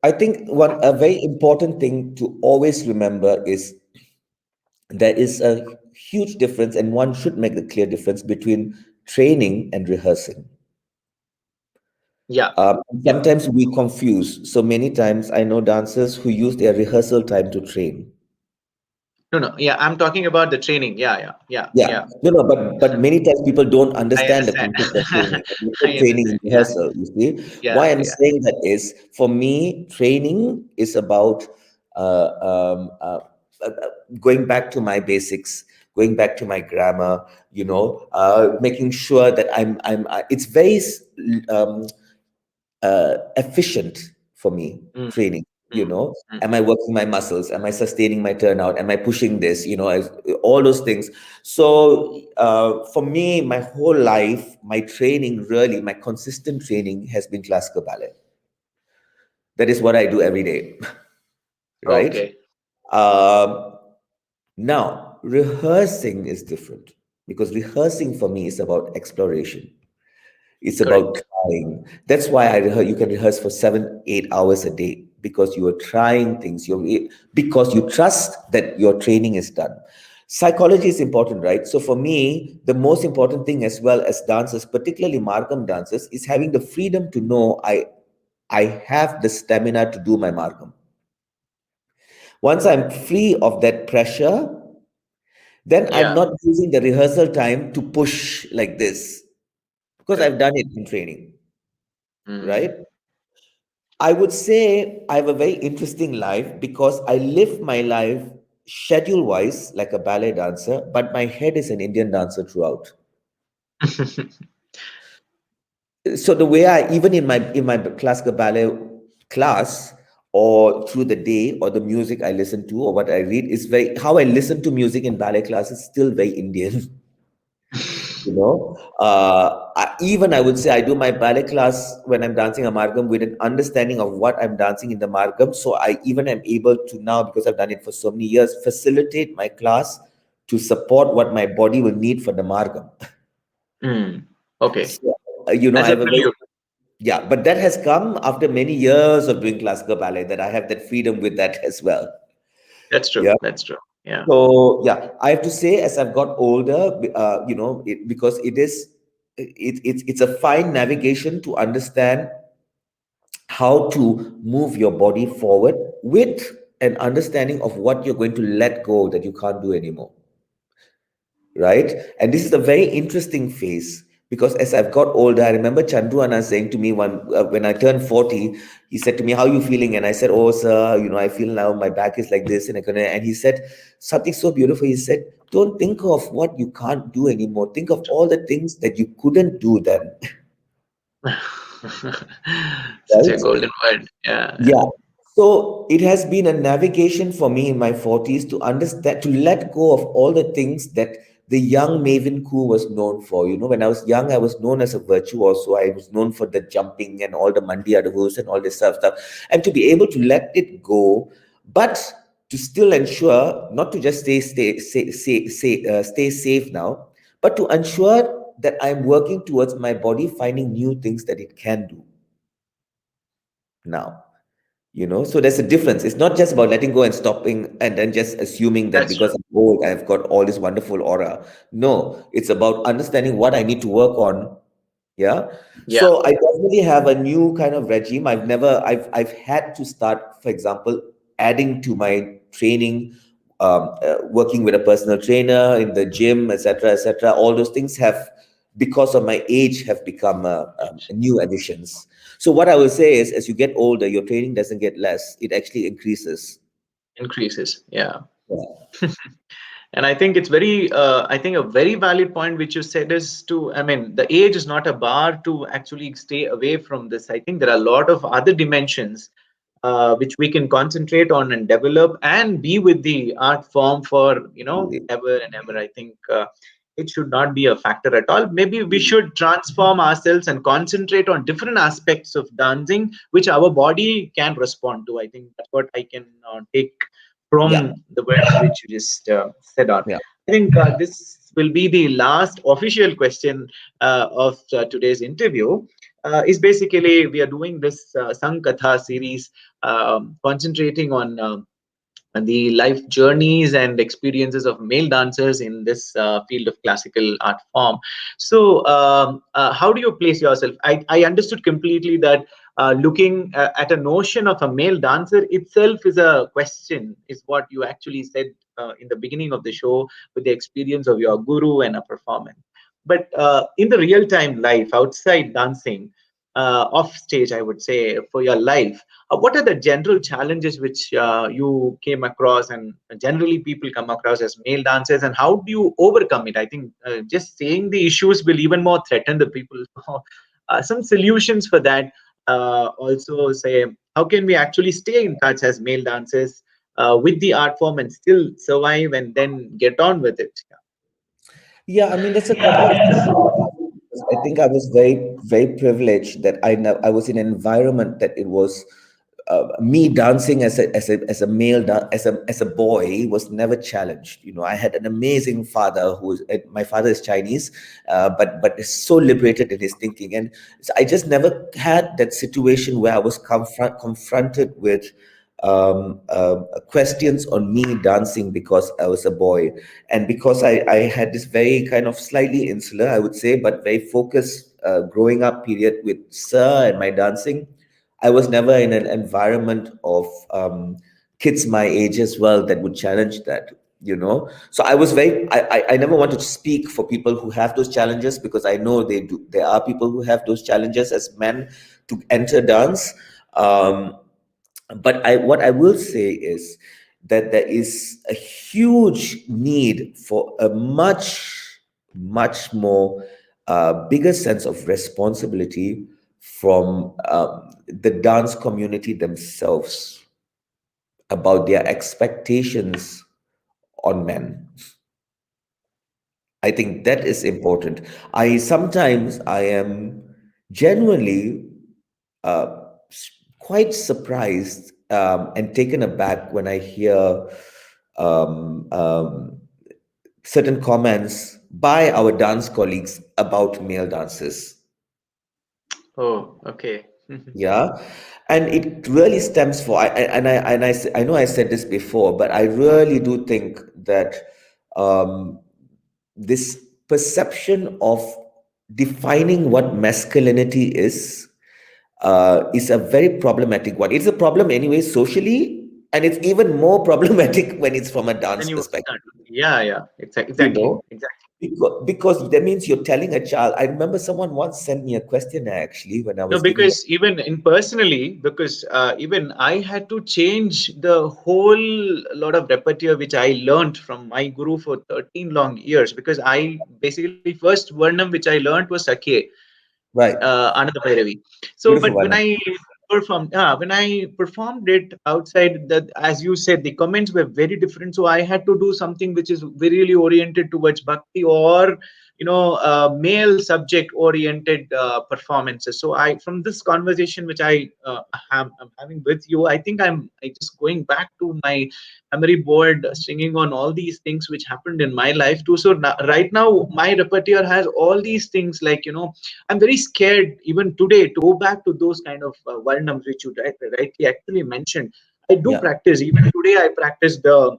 I think one a very important thing to always remember is there is a huge difference, and one should make the clear difference between training and rehearsing. Yeah, yeah. Sometimes we confuse. So many times I know dancers who use their rehearsal time to train. No, no, yeah, I'm talking about the training. Yeah, yeah, yeah, Yeah, yeah. no, no, but many times people don't I understand the understand. concept of training. They put I training in understand. Yeah, rehearsal, you see. yeah, Why I'm yeah. saying that is, for me, training is about uh, um, uh, uh, uh, going back to my basics, going back to my grammar, making sure that it's very um, efficient for me, Mm, training. mm, mm. Am I working my muscles? Am I sustaining my turnout? Am I pushing this? All those things. So for me, my whole life, my training, really, my consistent training has been classical ballet. That is what I do every day, right? Okay, Um, Now, rehearsing is different, because rehearsing for me is about exploration. It's about correct. trying. That's why you can rehearse for 7, 8 hours a day, because you are trying things. Because you trust that your training is done. Psychology is important, right? So for me, the most important thing, as well as dancers, particularly Margam dancers, is having the freedom to know I have the stamina to do my Margam. Once I'm free of that pressure, then I'm Yeah. not using the rehearsal time to push like this, because I've Correct. done it in training, right? Mm. I would say I have a very interesting life, because I live my life schedule wise like a ballet dancer, but my head is an Indian dancer throughout. So the way I, even in my classical ballet class, or through the day, or the music I listen to, or what I read, is very, how I listen to music in ballet class is still very Indian. Even I would say I do my ballet class when I'm dancing a margam with an understanding of what I'm dancing in the margam. So I even am able to now, because I've done it for so many years, facilitate my class to support what my body will need for the margam. Mm. Okay. So, I As a have a very, prelude. yeah, but that has come after many years of doing classical ballet, that I have that freedom with that as well. That's true. Yeah. That's true. Yeah. So yeah, I have to say, as I've got older, because it's a fine navigation to understand how to move your body forward with an understanding of what you're going to let go that you can't do anymore, right? And this is a very interesting phase, because as I've got older, I remember Chandru Anna saying to me when I turned 40, he said to me, "How are you feeling?" And I said, "Oh, sir, I feel now my back is like this." And he said something so beautiful. He said, "Don't think of what you can't do anymore. Think of all the things that you couldn't do then." Such a Right? golden word. Yeah. Yeah. Yeah. So it has been a navigation for me in my 40s to understand, to let go of all the things that the young Mavin Khoo was known for. When I was young, I was known as a virtuoso. I was known for the jumping and all the mandi adavus and all this stuff. And to be able to let it go, but to still ensure not to just stay safe now, but to ensure that I'm working towards my body finding new things that it can do now. So there's a difference. It's not just about letting go and stopping and then just assuming that That's true. because I'm old, I've got all this wonderful aura. No, it's about understanding what I need to work on. Yeah. Yeah. So I definitely have a new kind of regime. I've had to start, for example, adding to my training, working with a personal trainer in the gym, etc., etc. All those things have, because of my age, have become new additions. So what I will say is, as you get older, your training doesn't get less; it actually increases. Increases. Yeah. Yeah. And I think it's very, I think a very valid point which you said is to, I mean, the age is not a bar to actually stay away from this. I think there are a lot of other dimensions which we can concentrate on and develop and be with the art form for, ever and ever. I think it should not be a factor at all. Maybe we should transform ourselves and concentrate on different aspects of dancing which our body can respond to. I think that's what I can take Yeah, from the words which you just said on. yeah. I think this will be the last official question of today's interview. Is basically we are doing this Sankatha series, concentrating on the life journeys and experiences of male dancers in this field of classical art form. So, how do you place yourself? I understood completely that looking at a notion of a male dancer itself is a question, is what you actually said in the beginning of the show with the experience of your guru and a performance. But in the real time life outside dancing, off stage, I would say, for your life, what are the general challenges which you came across and generally people come across as male dancers, and how do you overcome it? I think just saying the issues will even more threaten the people. Some solutions for that. Also, say, how can we actually stay in touch as male dancers with the art form and still survive and then get on with it? Yeah, I mean that's a complex issue. I think I was very privileged that I was in an environment that it was me dancing as a male as a boy was never challenged. You know, I had an amazing father my father is Chinese, but is so liberated in his thinking, and so I just never had that situation where I was confronted with questions on me dancing because I was a boy, and because I had this very kind of slightly insular, I would say, but very focused growing up period with Sir and my dancing. I was never in an environment of kids my age as well that would challenge that. You know, so I was very. I never wanted to speak for people who have those challenges because I know they do. There are people who have those challenges as men to enter dance. But what I will say is that there is a huge need for a much more bigger sense of responsibility from the dance community themselves about their expectations on men. I think that is important. I am genuinely quite surprised and taken aback when I hear um, um, certain comments by our dance colleagues about male dancers. Oh, okay. Yeah, and it really stems for I know I said this before, but I really do think that um, this perception of defining what masculinity is a very problematic one. It's a problem anyway socially, and it's even more problematic when it's from a dance When you perspective. start, yeah, yeah, You exactly, know, exactly. because that means you're telling a child. I remember someone once sent me a questionnaire actually when I No, was giving. because even in personally, because even I had to change the whole lot of repertoire which I learned from my guru for 13 long years. Because I basically first Varnam which I learned was Sakhe, Right, Ananda Bhairavi. So, beautiful but one. when I performed it outside, that as you said, the comments were very different. So I had to do something which is really oriented towards bhakti or male subject oriented performances. So I from this conversation which I'm having with you, I think I just going back to my memory board, singing on all these things which happened in my life too. So right now my repertoire has all these things, like I'm very scared even today to go back to those kind of varnams which you rightly actually mentioned. I do Yeah, practice even today. I practice the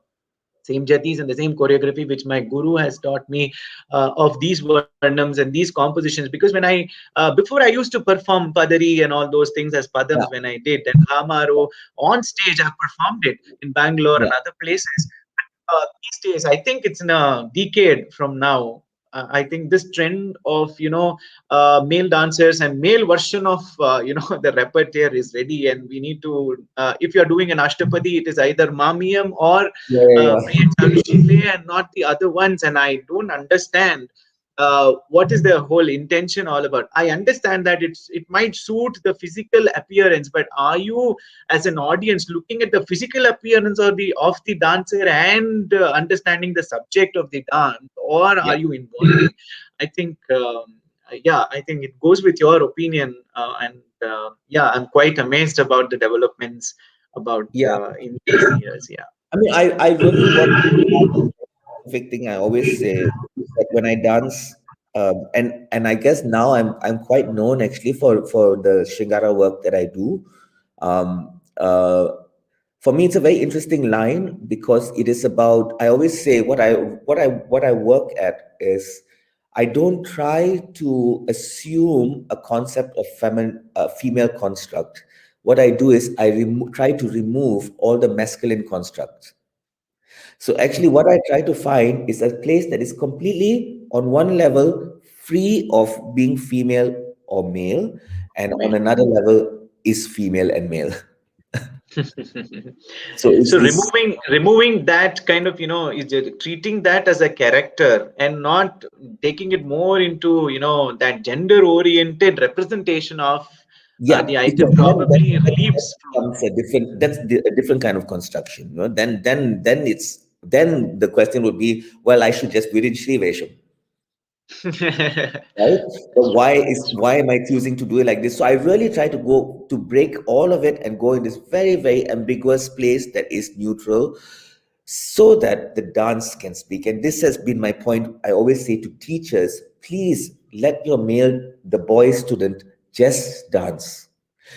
same jatis and the same choreography which my guru has taught me of these varnams and these compositions. Because when I before I used to perform padari and all those things as yeah, padams when I did, and hamaro on stage I performed it in Bangalore yeah, and other places. These days, I think it's in a decade from now. I think this trend of male dancers and male version of the repertoire is ready, and we need to. If you are doing an ashtapadi, it is either Mamiyam or yeah, yeah, Priya Charushile and not the other ones. And I don't understand what is the whole intention all about. I understand that it might suit the physical appearance, but are you as an audience looking at the physical appearance or the of the dancer and understanding the subject of the dance, or Yeah. are you involving? I think, yeah, I think it goes with your opinion, and yeah, I'm quite amazed about the developments about Yeah. in these years. Yeah. I mean, I really want specific thing I always say is that when I dance, and I guess now I'm quite known actually for the Shringara work that I do. Um, uh, for me, it's a very interesting line because it is about. I always say what I work at is I don't try to assume a concept of female construct. What I do is I try to remove all the masculine constructs. So actually, what I try to find is a place that is completely on one level free of being female or male, and on another level is female and male. So So it's removing that kind of, is it treating that as a character and not taking it more into, that gender oriented representation of yeah, the because item then probably that relieves from. becomes a different kind of construction. Then the question would be, well, I should just be in Shri Vesham. Right? But why am I choosing to do it like this? So I really try to go to break all of it and go in this very, very ambiguous place that is neutral so that the dance can speak. And this has been my point. I always say to teachers, please let the boy student just dance.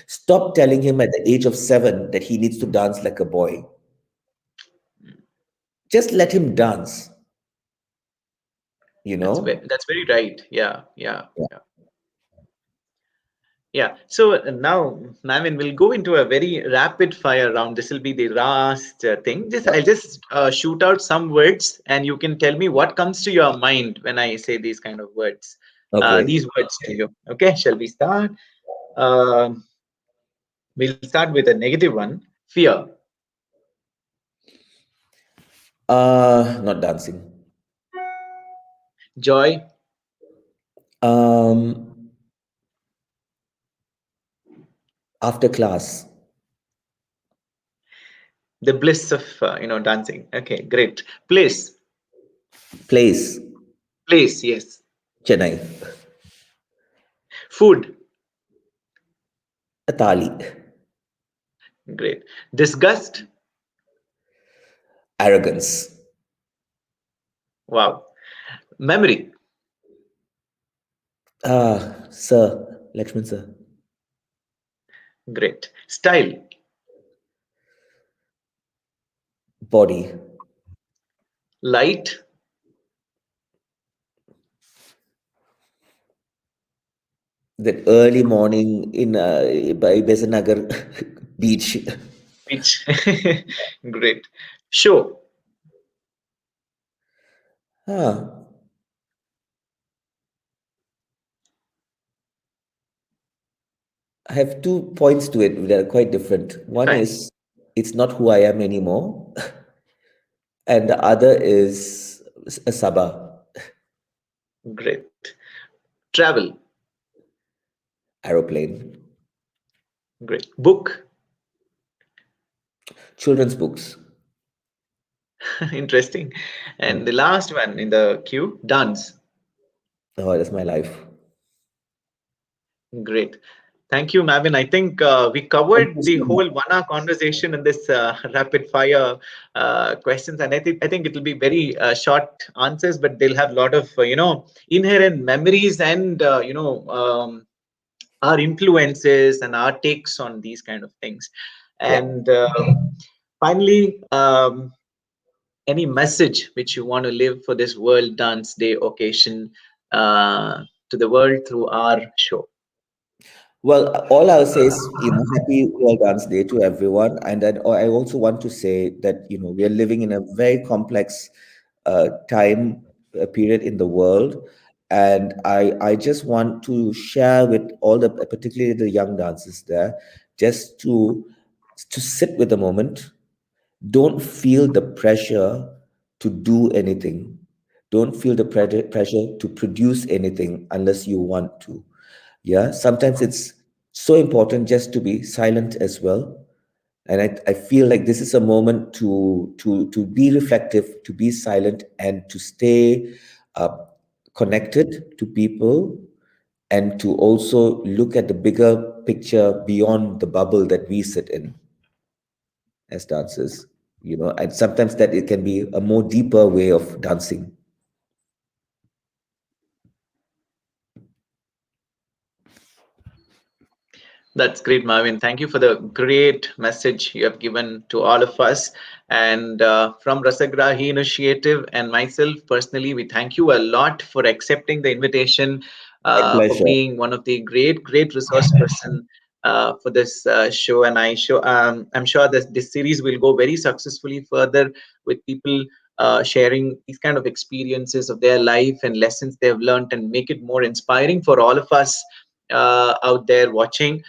Stop telling him at the age of 7 that he needs to dance like a boy. Just let him dance, you know? That's very right. Yeah, yeah, yeah. Yeah. So now, Mavin, we'll go into a very rapid fire round. This will be the last thing. I'll just shoot out some words, and you can tell me what comes to your mind when I say these kind of words. Okay. These words to you. Okay. Shall we start? Um we'll start with a negative one. Fear, Not dancing. joy, Um, After class, the bliss of dancing. Okay, great. place, Place. Yes. Chennai, Food. Atali, Great. Disgust. arrogance, Wow. Memory. sir, Lakshman sir, Great. Style. body, Light. that early morning in by Besanagar beach. Which great. Show. Ah, I have 2 points to it that are quite different. One Fine. is it's not who I am anymore, and the other is a Sabah Great. Travel. aeroplane, Great. Book. children's books. Interesting. And the last one in the queue, dance. Oh, that's my life. Great. Thank you, Mavin. I think we Thank covered you the so much. whole 1 hour conversation in this rapid fire questions, and I think it will be very short answers, but they'll have a lot of inherent memories and our influences and our takes on these kind of things. Yeah. And finally, any message which you want to live for this World Dance Day occasion to the world through our show. Well, all I'll say is, happy World Dance Day to everyone. And then I also want to say that, we are living in a very complex time period in the world. And I just want to share with all particularly the young dancers there, just to sit with the moment. Don't feel the pressure to do anything. Don't feel the pressure to produce anything unless you want to. Yeah, sometimes it's so important just to be silent as well. And I feel like this is a moment to be reflective, to be silent, and to stay uh, connected to people, and to also look at the bigger picture beyond the bubble that we sit in as dancers. And sometimes that it can be a more deeper way of dancing. That's great, Marvin. Thank you for the great message you have given to all of us. And from Rasagrahi Initiative and myself personally, we thank you a lot for accepting the invitation, My for pleasure. being one of the great resource person for this show. And I'm sure that this series will go very successfully further with people sharing these kind of experiences of their life and lessons they've learned, and make it more inspiring for all of us out there watching.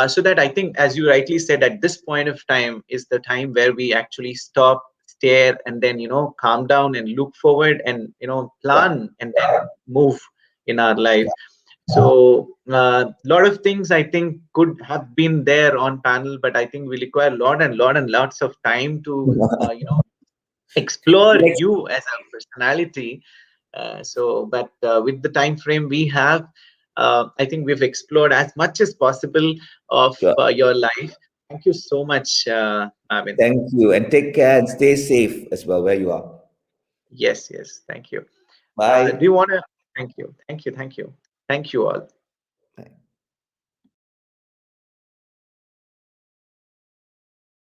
So that I think, as you rightly said, at this point of time is the time where we actually stop, stare, and then calm down and look forward, and Yeah. plan and then move in our life. Yeah. So a lot of things I think could have been there on panel, but I think we require a lot and lots of time to explore Let's, you as a personality. But with the time frame we have, I think we've explored as much as possible of sure. your life. Thank you so much, Marvin. Thank you, and take care and stay safe as well where you are. Yes, yes, thank you. Do Bye. you want to? Thank you, thank you, thank you, thank you all.